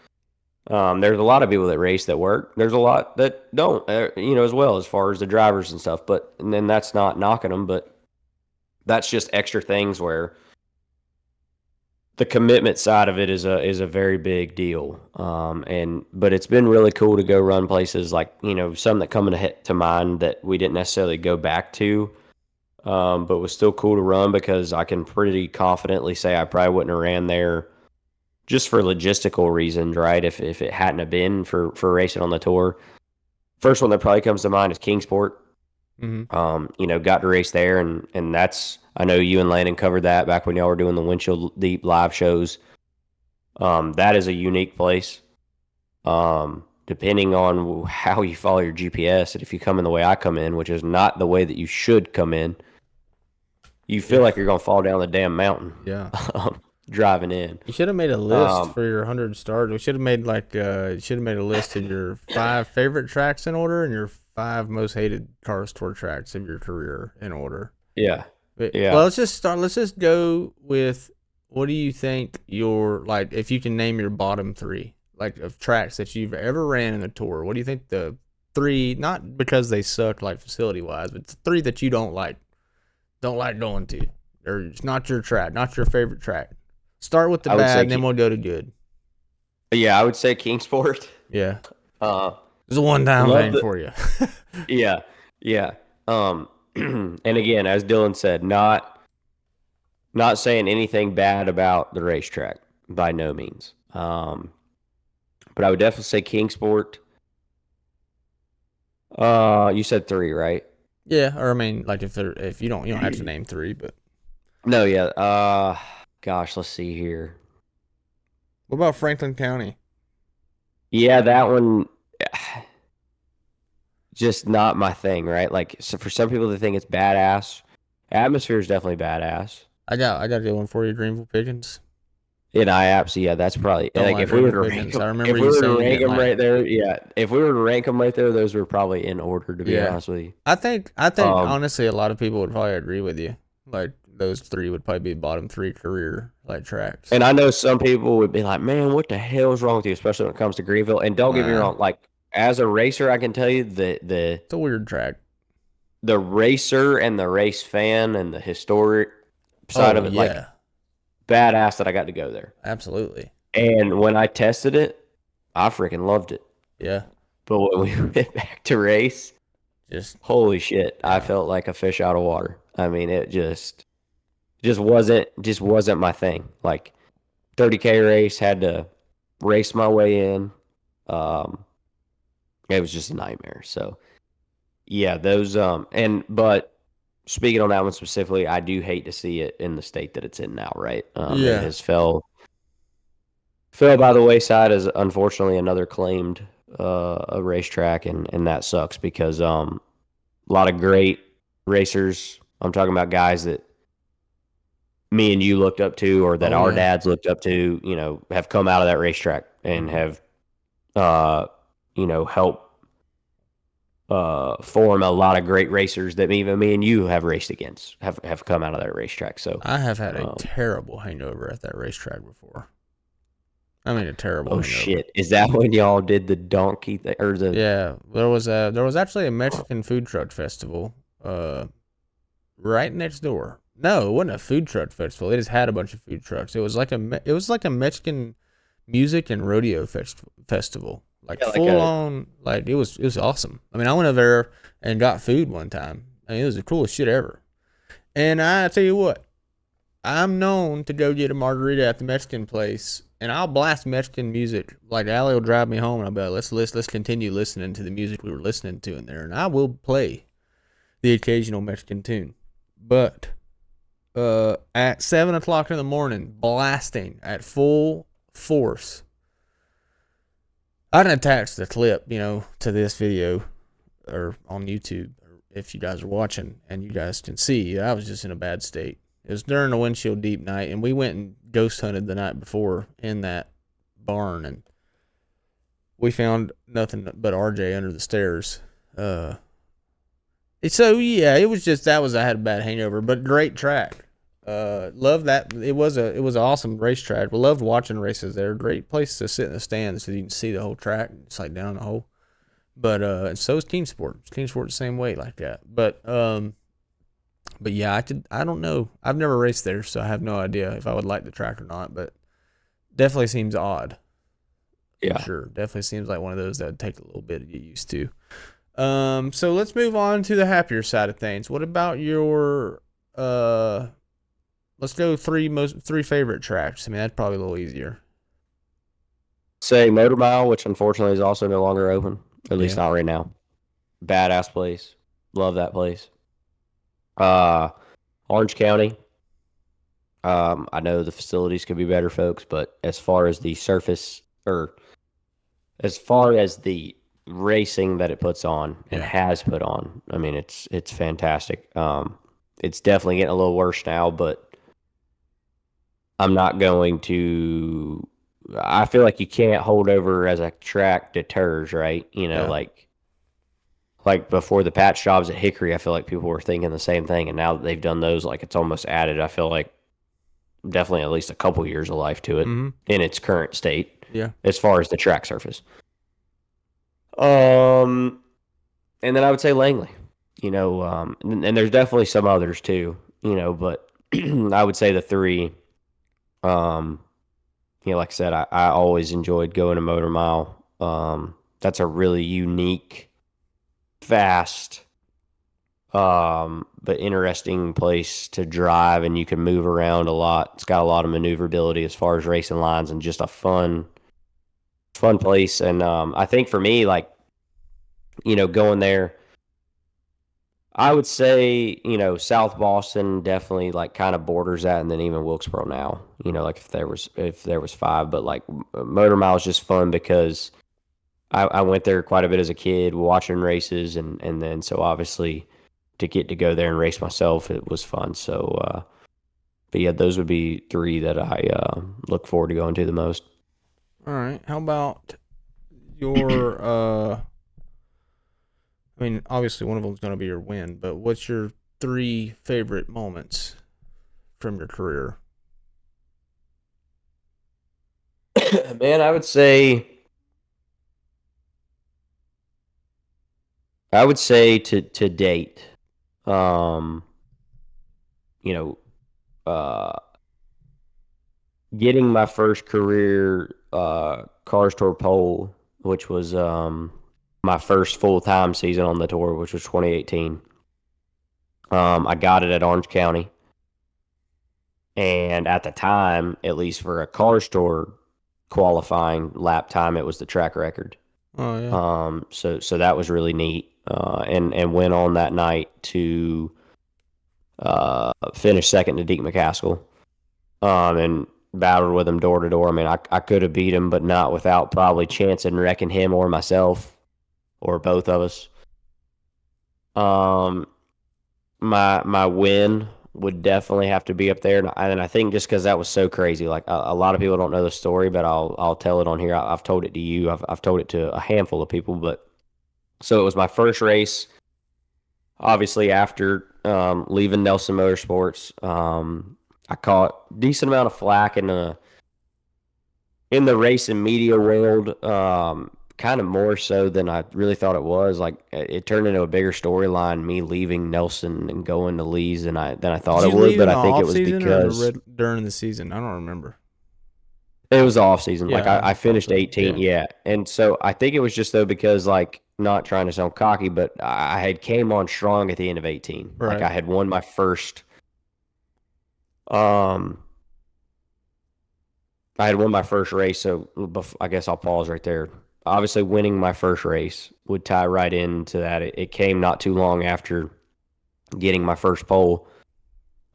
There's a lot of people that race that work. There's a lot that don't, as well, as far as the drivers and stuff. And then that's not knocking them, but that's just extra things where the commitment side of it is a very big deal. But it's been really cool to go run places like some that come to mind that we didn't necessarily go back to, but was still cool to run because I can pretty confidently say I probably wouldn't have ran there just for logistical reasons, right? If it hadn't have been for racing on the tour. First one that probably comes to mind is Kingsport. Mm-hmm. Got to race there, and that's, I know you and Landon covered that back when y'all were doing the Windshield Deep live shows. That is a unique place. depending on how you follow your GPS, and if you come in the way I come in, which is not the way that you should come in, you feel Yeah. like you're gonna fall down the damn mountain Yeah. driving in. You should have made a list Um, for your 100 stars. We should have made you should have made a list of your 5 favorite tracks in order and your 5 most hated cars tour tracks of your career in order. yeah, Well, yeah. let's just start. Let's just go with what do you think your like if you can name your bottom 3 like of tracks that you've ever ran in a tour. What do you think the 3 not because they suck like facility wise, but the 3 that you don't like going to or it's not your track, not your favorite track. Start with the I would bad, say, and then we'll go to good. yeah, I would say Kingsport. Yeah, Uh, it's a one-time love thing the, for you. yeah, yeah. And again, as Dylan said, not saying anything bad about the racetrack by no means. But I would definitely say Kingsport. You said 3, right? Yeah, or I mean, like if you don't have to name 3, but No, yeah. Gosh, let's see here. what about Franklin County? Yeah, that one, just not my thing, right? Like, so for some people, they think it's badass. Atmosphere is definitely badass. I got a good one for you, Greenville Pickens. And I absolutely, yeah, that's probably Don't like like if we were Greenville to rank Pickens. them, I remember if we you were to saying you rank didn't them like right him. there, yeah, if we were to rank them right there, those were probably in order. To be Yeah, honest with you, I think um, honestly, a lot of people would probably agree with you. Like those 3 would probably be bottom 3 career like tracks. and I know some people would be like, "Man, what the hell is wrong with you?" Especially when it comes to Greenville. And don't get me Nah, wrong, like as a racer, I can tell you that it's a weird track. the racer and the race fan and the historic side Oh of it, like yeah, badass that I got to go there. absolutely. And when I tested it, I freaking loved it. Yeah, But when we went back to race, just holy shit, I yeah. felt like a fish out of water. I mean, it just wasn't my thing. Like 30K race, had to race my way in. Um, it was just a nightmare. So yeah, those but speaking on that one specifically, I do hate to see it in the state that it's in now, right? It Yeah. has fell by the wayside as unfortunately another claimed a racetrack, and that sucks because a lot of great racers. I'm talking about guys that me and you looked up to, or that Oh our yeah. dads looked up to. Have come out of that racetrack and Mhm. have uh, helped form a lot of great racers that even me and you have raced against. Have come out of that racetrack. So, I have had a um, terrible hangover at that racetrack before. I mean, a terrible oh hangover. shit, is that when y'all did the donkey thing or the? Yeah, there was actually a Mexican food truck festival, uh, right next door. No, it wasn't a food truck festival. It just had a bunch of food trucks. It was like a Mexican music and rodeo festival, like Yeah, like full a on. Like it was awesome. I mean, I went over there and got food one time. I mean, it was the coolest shit ever. And I tell you what, I'm known to go get a margarita at the Mexican place, and I'll blast Mexican music. Like Allie will drive me home, and I'll be like, let's continue listening to the music we were listening to in there, and I will play the occasional Mexican tune. But at 7 o'clock in the morning, blasting at full force. I didn't attach the clip, to this video or on YouTube, if you guys are watching and you guys can see. I was just in a bad state. It was during a windshield deep night, and we went and ghost hunted the night before in that barn, and we found nothing but RJ under the stairs. So yeah, it was just I had a bad hangover, but great track. Love that. It was an awesome racetrack. We loved watching races there. Great place to sit in the stands so you can see the whole track. It's like down the hole. But and so is team sport. Team sport the same way like that. But yeah, I don't know. I've never raced there, so I have no idea if I would like the track or not. But definitely seems odd for yeah. sure. Definitely seems like one of those that would take a little bit to get used to. So let's move on to the happier side of things. What about your let's go three favorite tracks. I mean, that's probably a little easier. Say Motor Mile, which unfortunately is also no longer open, at least Yeah. not right now. Badass place, love that place. Uh, Orange County. I know the facilities could be better, folks, but as far as the surface or as far as the racing that it puts on and Yeah. has put on, I mean, it's fantastic. It's definitely getting a little worse now, but I'm not going to. I feel like you can't hold over as a track deters, right? Yeah. Like before the patch jobs at Hickory, I feel like people were thinking the same thing, and now that they've done those, like it's almost added. I feel like definitely at least a couple years of life to it Mm-hmm. in its current state, Yeah. as far as the track surface. Um, and then I would say Langley, and there's definitely some others too, but I would say the three. Um, like I said, I always enjoyed going to Motor Mile. That's a really unique, fast, but interesting place to drive, and you can move around a lot. It's got a lot of maneuverability as far as racing lines, and just a fun place. And I think for me, like going there, I would say South Boston definitely like kind of borders that, and then even Wilkesboro now. Like if there was five, but like Motor Mile is just fun because I went there quite a bit as a kid watching races, and then so obviously to get to go there and race myself, it was fun. So, but yeah, those would be three that I look forward to going to the most. All right. How about your I mean, obviously one of them's going to be your win, but what's your three favorite moments from your career? Man, I would say to date, um, you know, uh, getting my first career Cars Tour pole, which was my first full time season on the tour, which was 2018. I got it at Orange County, and at the time, at least for a Cars Tour qualifying lap time, it was the track record. Oh yeah. So that was really neat, and went on that night to finish second to Deke McCaskill, and battled with him door to door. I mean, I could have beat him, but not without probably chancing wrecking him or myself or both of us. Um, my win would definitely have to be up there, and I think just because that was so crazy, like a lot of people don't know the story, but I'll tell it on here. I've told it to you. I've told it to a handful of people, but so it was my first race. Obviously, after leaving Nelson Motorsports, I caught decent amount of flack in the racing media world, kind of more so than I really thought it was. Like it turned into a bigger storyline, me leaving Nelson and going to Lee's than I Did thought it you would. leave But in I the think it off was season or because during the season? I don't remember. it was off season. Like Yeah, I I thought finished so. 18, Yeah. yeah, and so I think it was just though because like not trying to sound cocky, but I had came on strong at the end of 18. Like Right. I had won my first. Um, I had won my first race, so I guess I'll pause right there. Obviously, winning my first race would tie right into that. It came not too long after getting my first pole,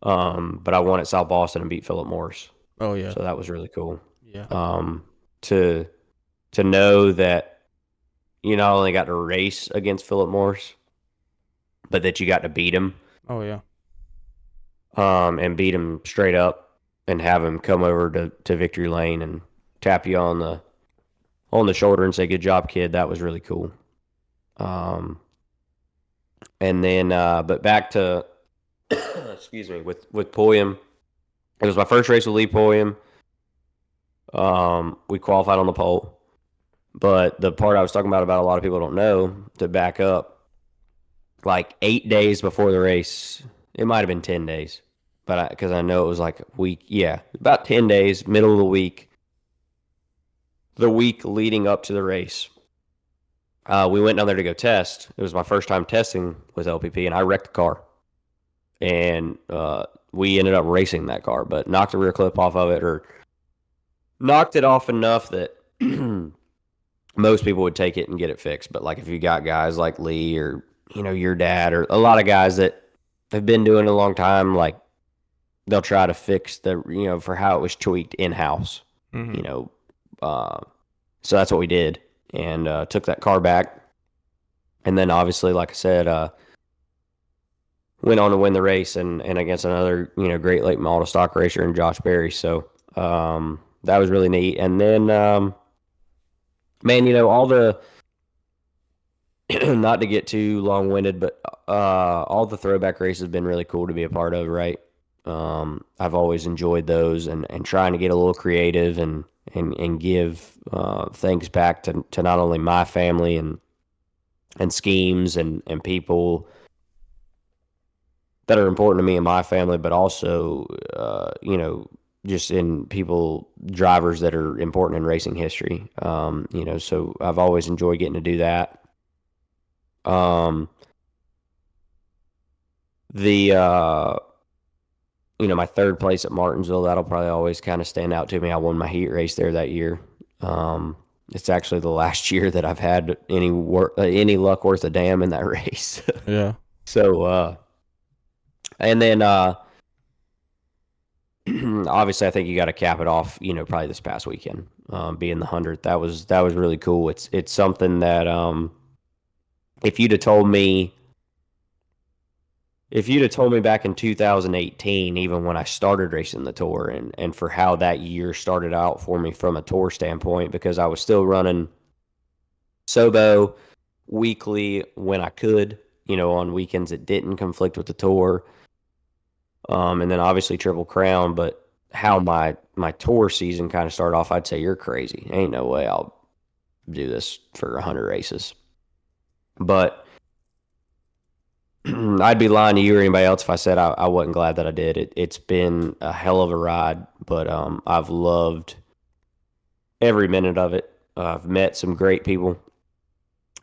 but I won at South Boston and beat Philip Morris, Oh yeah. so that was really cool. Yeah. To know that you not only got to race against Philip Morris, but that you got to beat him, Oh yeah. and beat him straight up, and have him come over to victory lane and tap you on the shoulder and say, "Good job, kid." That was really cool. Um, and then, but back to, excuse me, with Pulliam. It was my first race with Lee Pulliam. We qualified on the pole, but the part I was talking about a lot of people don't know, to back up, like 8 days before the race, it might have been 10 days, but because I know it was like a week, yeah, about 10 days, middle of the week leading up to the race. We went down there to go test. It was my first time testing with LPP, and I wrecked the car. And we ended up racing that car, but knocked the rear clip off of it, or knocked it off enough that most people would take it and get it fixed. But like if you got guys like Lee or your dad or a lot of guys that have been doing it a long time, like they'll try to fix the for how it was tweaked in house. Mm-hmm. You know, uh, so that's what we did, and took that car back. And then obviously, like I said, went on to win the race and against another, Great Lake Malta stock racer in Josh Berry. So that was really neat. And then, man, all the, not to get too long winded, but all the throwback races have been really cool to be a part of, right? I've always enjoyed those and trying to get a little creative and give things back to not only my family and schemes and people that are important to me and my family, but also, just in drivers that are important in racing history. So I've always enjoyed getting to do that. My third place at Martinsville, that'll probably always kind of stand out to me. I won my heat race there that year. It's actually the last year that I've had any luck worth a damn in that race. Yeah. So, and then, obviously I think you got to cap it off, probably this past weekend, being the 100th. That was really cool. It's something that, if you'd have told me back in 2018, even when I started racing the tour, and for how that year started out for me from a tour standpoint, because I was still running Sobo weekly when I could, on weekends it didn't conflict with the tour. And then obviously Triple Crown, but how my tour season kind of started off, I'd say you're crazy. Ain't no way I'll do this for 100 races. But I'd be lying to you or anybody else if I said I wasn't glad that I did. It's been a hell of a ride, but I've loved every minute of it. I've met some great people.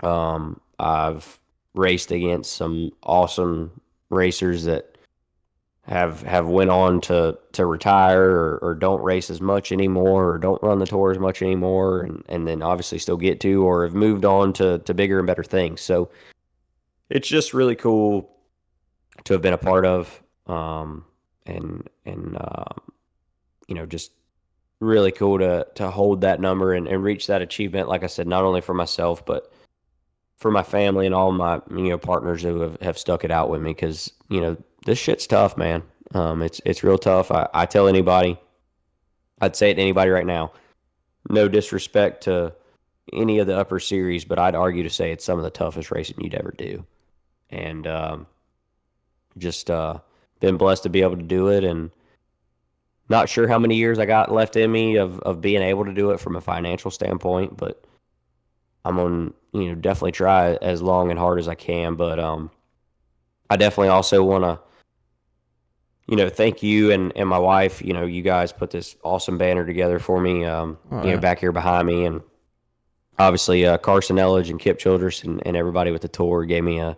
I've raced against some awesome racers that have went on to retire or don't race as much anymore or don't run the tour as much anymore, and then obviously still get to or have moved on to bigger and better things. So it's just really cool to have been a part of, just really cool to hold that number and reach that achievement. Like I said, not only for myself, but for my family and all my, partners who have stuck it out with me. Because, this shit's tough, man. It's real tough. I tell anybody, I'd say it to anybody right now, no disrespect to any of the upper series, but I'd argue to say it's some of the toughest racing you'd ever do. And just been blessed to be able to do it, and not sure how many years I got left in me of being able to do it from a financial standpoint, but I'm going to definitely try as long and hard as I can. But I definitely also want to thank you and my wife. You guys put this awesome banner together for me, back here behind me, and obviously Carson Elledge and Kip Childress and everybody with the tour gave me an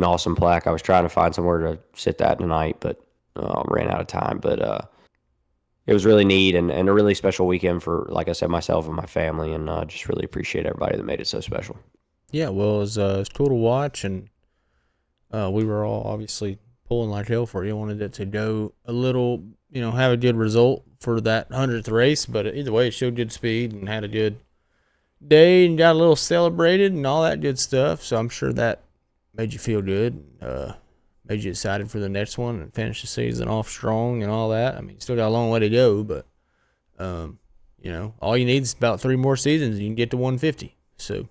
awesome plaque. I was trying to find somewhere to sit that tonight, but ran out of time. But it was really neat and a really special weekend for, like I said, myself and my family, and just really appreciate everybody that made it so special. Yeah, well, it was cool to watch, and we were all obviously pulling like hell for you. Wanted it to go a little, have a good result for that 100th race, but either way, it showed good speed and had a good day and got a little celebrated and all that good stuff. So I'm sure that made you feel good, made you excited for the next one and finish the season off strong and all that. I mean, still got a long way to go, but all you need is about 3 more seasons and you can get to 150. So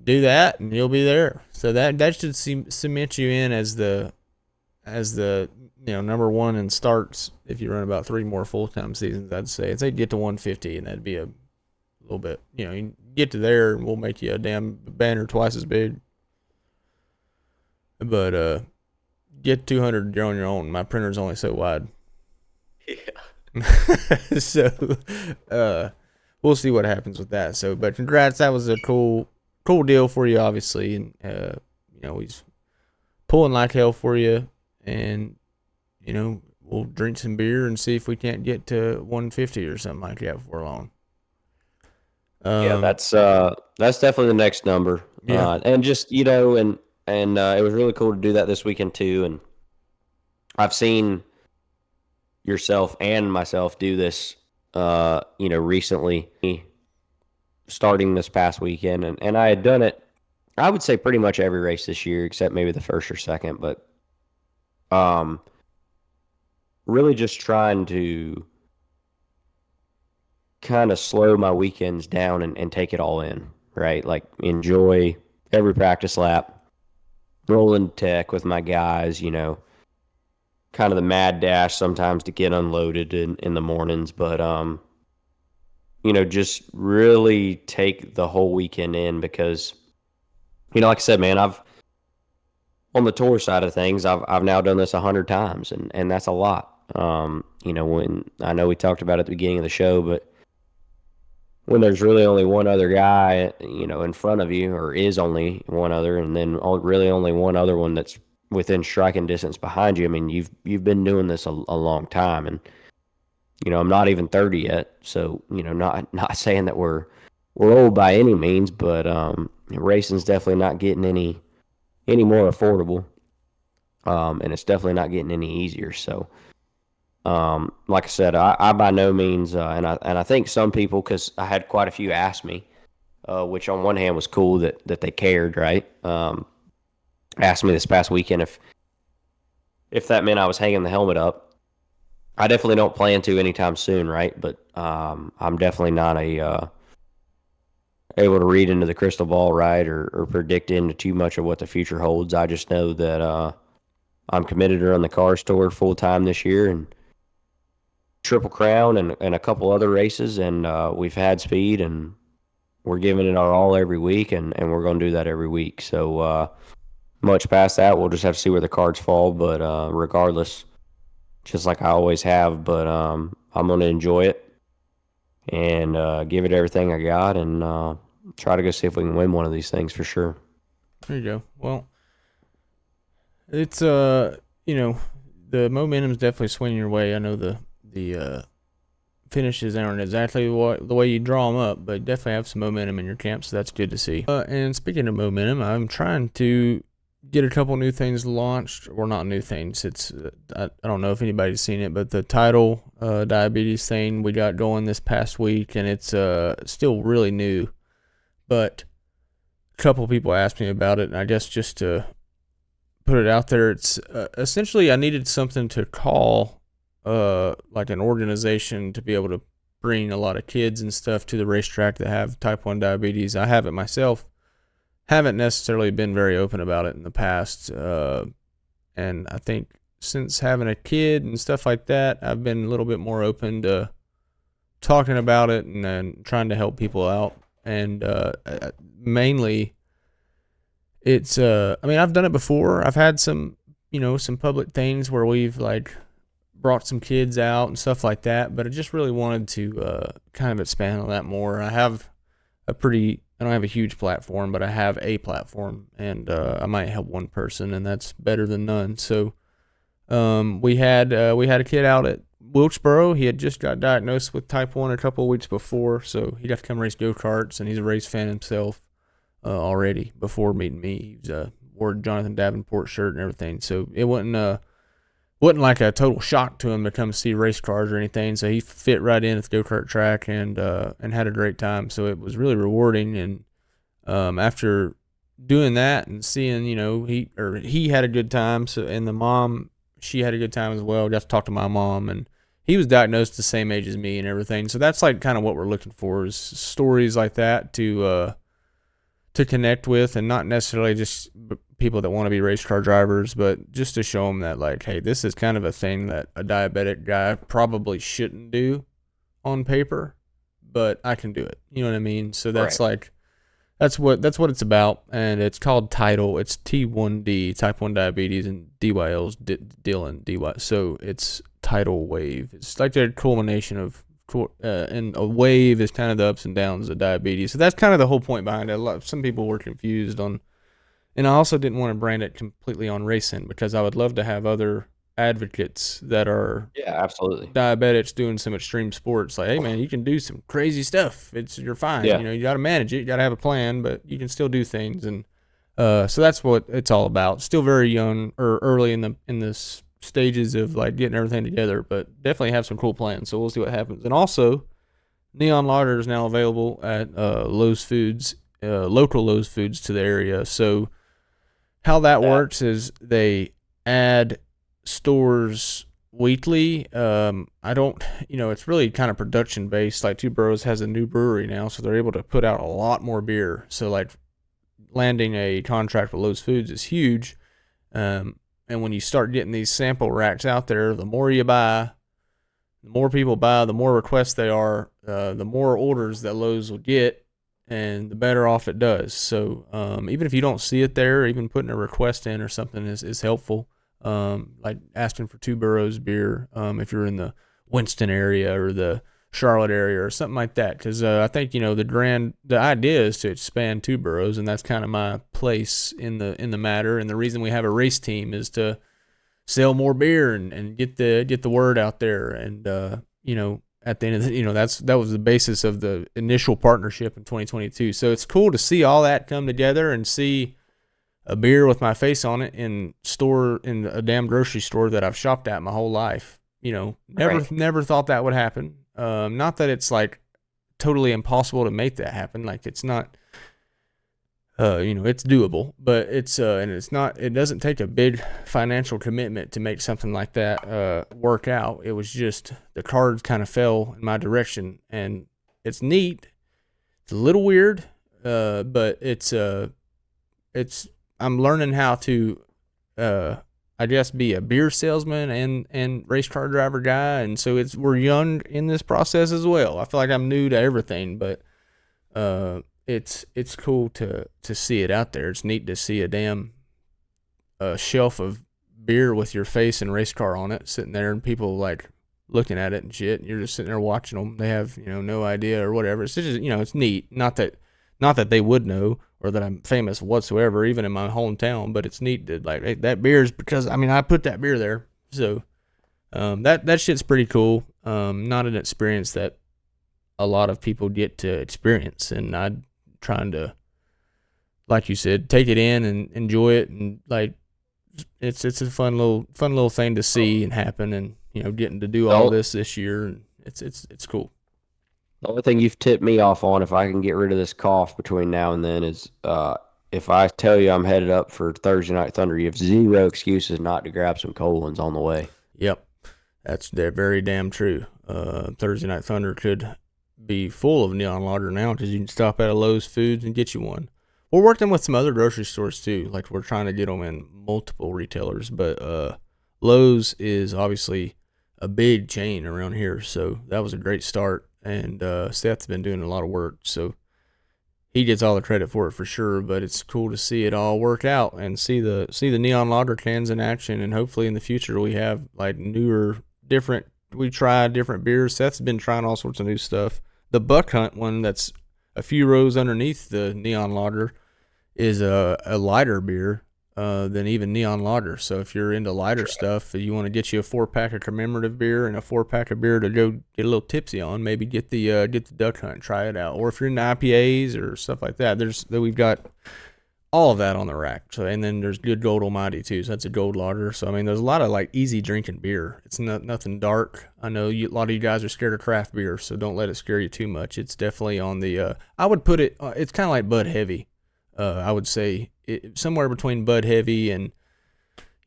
do that and you'll be there. So that should cement you in as the number one in starts if you run about 3 more full-time seasons. I'd say get to 150, and that'd be a little bit, you get to there and we'll make you a damn banner twice as big. But get 200, you're on your own. My printer's only so wide. Yeah. So we'll see what happens with that. So, but congrats, that was a cool deal for you, obviously, and he's pulling like hell for you, and we'll drink some beer and see if we can't get to 150 or something like that before long. Yeah, that's definitely the next number. Yeah. And just and it was really cool to do that this weekend too. And I've seen yourself and myself do this, recently. starting this past weekend, and I had done it, I would say pretty much every race this year, except maybe the first or second, but um, really just trying to kind of slow my weekends down and take it all in, right? Like enjoy every practice lap, rolling tech with my guys, kind of the mad dash sometimes to get unloaded in the mornings, but just really take the whole weekend in because, like I said, man, I've on the tour side of things, I've now done this 100 times, and that's a lot. When I know we talked about it at the beginning of the show, but when there's really only one other guy, in front of you, or is only one other, and then really only one other one that's within striking distance behind you. I mean, you've been doing this a long time, and I'm not even 30 yet, so not saying that we're old by any means, but racing's definitely not getting any more affordable, and it's definitely not getting any easier. So, like I said, I by no means, and I think some people, because I had quite a few ask me, which on one hand was cool that they cared, right? Asked me this past weekend if that meant I was hanging the helmet up. I definitely don't plan to anytime soon, right? But I'm definitely not able to read into the crystal ball, right, or predict into too much of what the future holds. I just know that I'm committed to run the car store full time this year and Triple Crown and a couple other races, and we've had speed and we're giving it our all every week, and we're going to do that every week. So much past that, we'll just have to see where the cards fall. But regardless, just like I always have, but I'm going to enjoy it and give it everything I got and try to go see if we can win one of these things for sure. There you go. Well, it's the momentum's definitely swinging your way. I know the finishes aren't exactly the way you draw them up, but definitely have some momentum in your camp, so that's good to see. And speaking of momentum, I'm trying to get a couple new things launched, or not new things. It's I don't know if anybody's seen it, but the Tidal diabetes thing we got going this past week, and it's still really new, but a couple people asked me about it, and I guess just to put it out there, it's essentially I needed something to call like an organization to be able to bring a lot of kids and stuff to the racetrack that have type 1 diabetes. I have it myself. Haven't necessarily been very open about it in the past. And I think since having a kid and stuff like that, I've been a little bit more open to talking about it and then trying to help people out. And mainly it's, I mean, I've done it before. I've had some public things where we've like brought some kids out and stuff like that, but I just really wanted to kind of expand on that more. I don't have a huge platform, but I have a platform, and I might help one person, and that's better than none. So we had a kid out at Wilkesboro. He had just got diagnosed with type 1 a couple of weeks before, so he got to come race go-karts, and he's a race fan himself already before meeting me. He wore a Jonathan Davenport shirt and everything, so it wasn't like a total shock to him to come see race cars or anything. So he fit right in at the go-kart track and had a great time. So it was really rewarding. And after doing that and seeing, he had a good time. So, and the mom, she had a good time as well. Got to talk to my mom, and he was diagnosed the same age as me and everything. So that's like kind of what we're looking for, is stories like that to connect with, and not necessarily just people that want to be race car drivers, but just to show them that, like, hey, this is kind of a thing that a diabetic guy probably shouldn't do on paper, but I can do it. You know what I mean? So that's right. Like, that's what it's about, and it's called Tidal. It's T1D, type 1 diabetes, and DYL's Dylon, DY. So it's Tidal Wave. It's like the culmination of, and a wave is kind of the ups and downs of diabetes. So that's kind of the whole point behind it. Some people were confused on, and I also didn't want to brand it completely on racing, because I would love to have other advocates that are absolutely diabetics doing some extreme sports. Like, hey man, you can do some crazy stuff. You're fine. Yeah. You got to manage it. You got to have a plan, but you can still do things. And so that's what it's all about. Still very young, or early in the stages of like getting everything together, but definitely have some cool plans. So we'll see what happens. And also, Neon Lauder is now available at Lowe's Foods, local Lowe's Foods to the area. So how that works is they add stores weekly. I don't, it's really kind of production based. Like Two Burrows has a new brewery now, so they're able to put out a lot more beer. So like landing a contract with Lowe's Foods is huge. And when you start getting these sample racks out there, the more you buy, the more people buy, the more requests they are, the more orders that Lowe's will get, and the better off it does. So even if you don't see it there, even putting a request in or something is helpful. Like asking for Two Burrows beer if you're in the Winston area or the Charlotte area or something like that. Because I think the idea is to expand Two Burrows, and that's kind of my place in the matter. And the reason we have a race team is to sell more beer and get the word out there. And at the end of that was the basis of the initial partnership in 2022. So it's cool to see all that come together and see a beer with my face on it in a damn grocery store that I've shopped at my whole life. Never thought that would happen. Not that it's like totally impossible to make that happen. Like it's not, it's doable, but it doesn't take a big financial commitment to make something like that work out. It was just the cards kind of fell in my direction, and it's neat. It's a little weird, but I'm learning how to, I guess, be a beer salesman and race car driver guy, and so we're young in this process as well. I feel like I'm new to everything, but it's cool to see it out there. It's neat to see a damn shelf of beer with your face and race car on it sitting there, and people like looking at it and shit. And you're just sitting there watching them. They have no idea or whatever. It's just it's neat. Not that they would know or that I'm famous whatsoever, even in my hometown. But it's neat that like, hey, that beer is because I put that beer there. So that shit's pretty cool. Not an experience that a lot of people get to experience, and I'm trying to, like you said, take it in and enjoy it, and like it's a fun little thing to see and happen, and getting to do all this year, and it's cool. The only thing you've tipped me off on, if I can get rid of this cough between now and then, is if I tell you I'm headed up for Thursday Night Thunder, you have zero excuses not to grab some cold ones on the way. Yep, they're very damn true. Thursday Night Thunder could be full of Neon Lager now because you can stop at a Lowe's Foods and get you one. We're working with some other grocery stores too. Like we're trying to get them in multiple retailers, but Lowe's is obviously a big chain around here, so that was a great start. And Seth's been doing a lot of work, so he gets all the credit for it for sure. But it's cool to see it all work out and see the Neon Lager cans in action. And hopefully in the future we have like newer, different. We try different beers. Seth's been trying all sorts of new stuff. The Buck Hunt one, that's a few rows underneath the Neon Lager, is a lighter beer than even Neon Lager. So if you're into lighter stuff, you want to get you a 4-pack of commemorative beer and a 4-pack of beer to go get a little tipsy on, maybe get the Duck Hunt, try it out. Or if you're into IPAs or stuff like that, we've got all of that on the rack. So, and then there's Good Gold Almighty too. So that's a gold lager. So there's a lot of like easy drinking beer. It's nothing dark. I know a lot of you guys are scared of craft beer, so don't let it scare you too much. It's definitely on the. I would put it. It's kind of like Bud Heavy. I would say somewhere between Bud Heavy and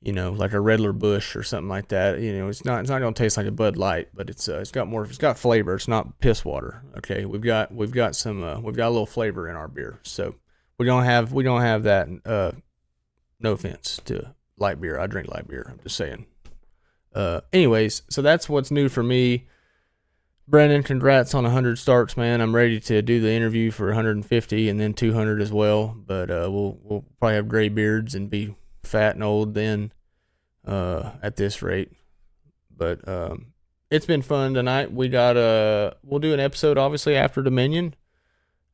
like a Redler Bush or something like that. It's not going to taste like a Bud Light, but it's got flavor. It's not piss water. Okay, we've got a little flavor in our beer. So we don't have that. No offense to light beer. I drink light beer. I'm just saying. Anyways, so that's what's new for me. Brendan, congrats on 100 starts, man. I'm ready to do the interview for 150 and then 200 as well. But we'll probably have gray beards and be fat and old then at this rate. But it's been fun tonight. We'll do an episode obviously after Dominion,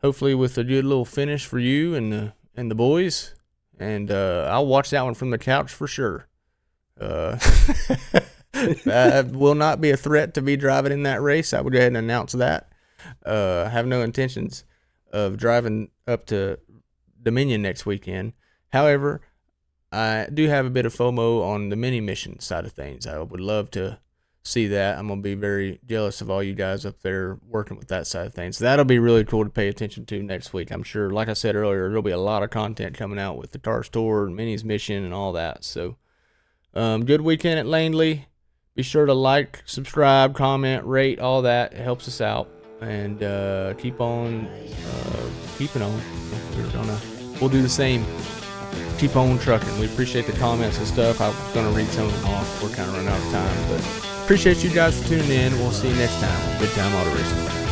hopefully with a good little finish for you and the boys. And I'll watch that one from the couch for sure. Will not be a threat to be driving in that race. I would go ahead and announce that. I have no intentions of driving up to Dominion next weekend. However, I do have a bit of FOMO on the mini mission side of things. I would love to see that. I'm gonna be very jealous of all you guys up there working with that side of things. So that'll be really cool to pay attention to next week. I'm sure, like I said earlier, there'll be a lot of content coming out with the Tar Store and Minnie's mission and all that. So good weekend at Langley. Be sure to like, subscribe, comment, rate, all that. It helps us out. And keep on keeping on. We'll do the same. Keep on trucking. We appreciate the comments and stuff. I was going to read some of them off. We're kind of running out of time. But appreciate you guys for tuning in. We'll see you next time. Big Time Auto Racing.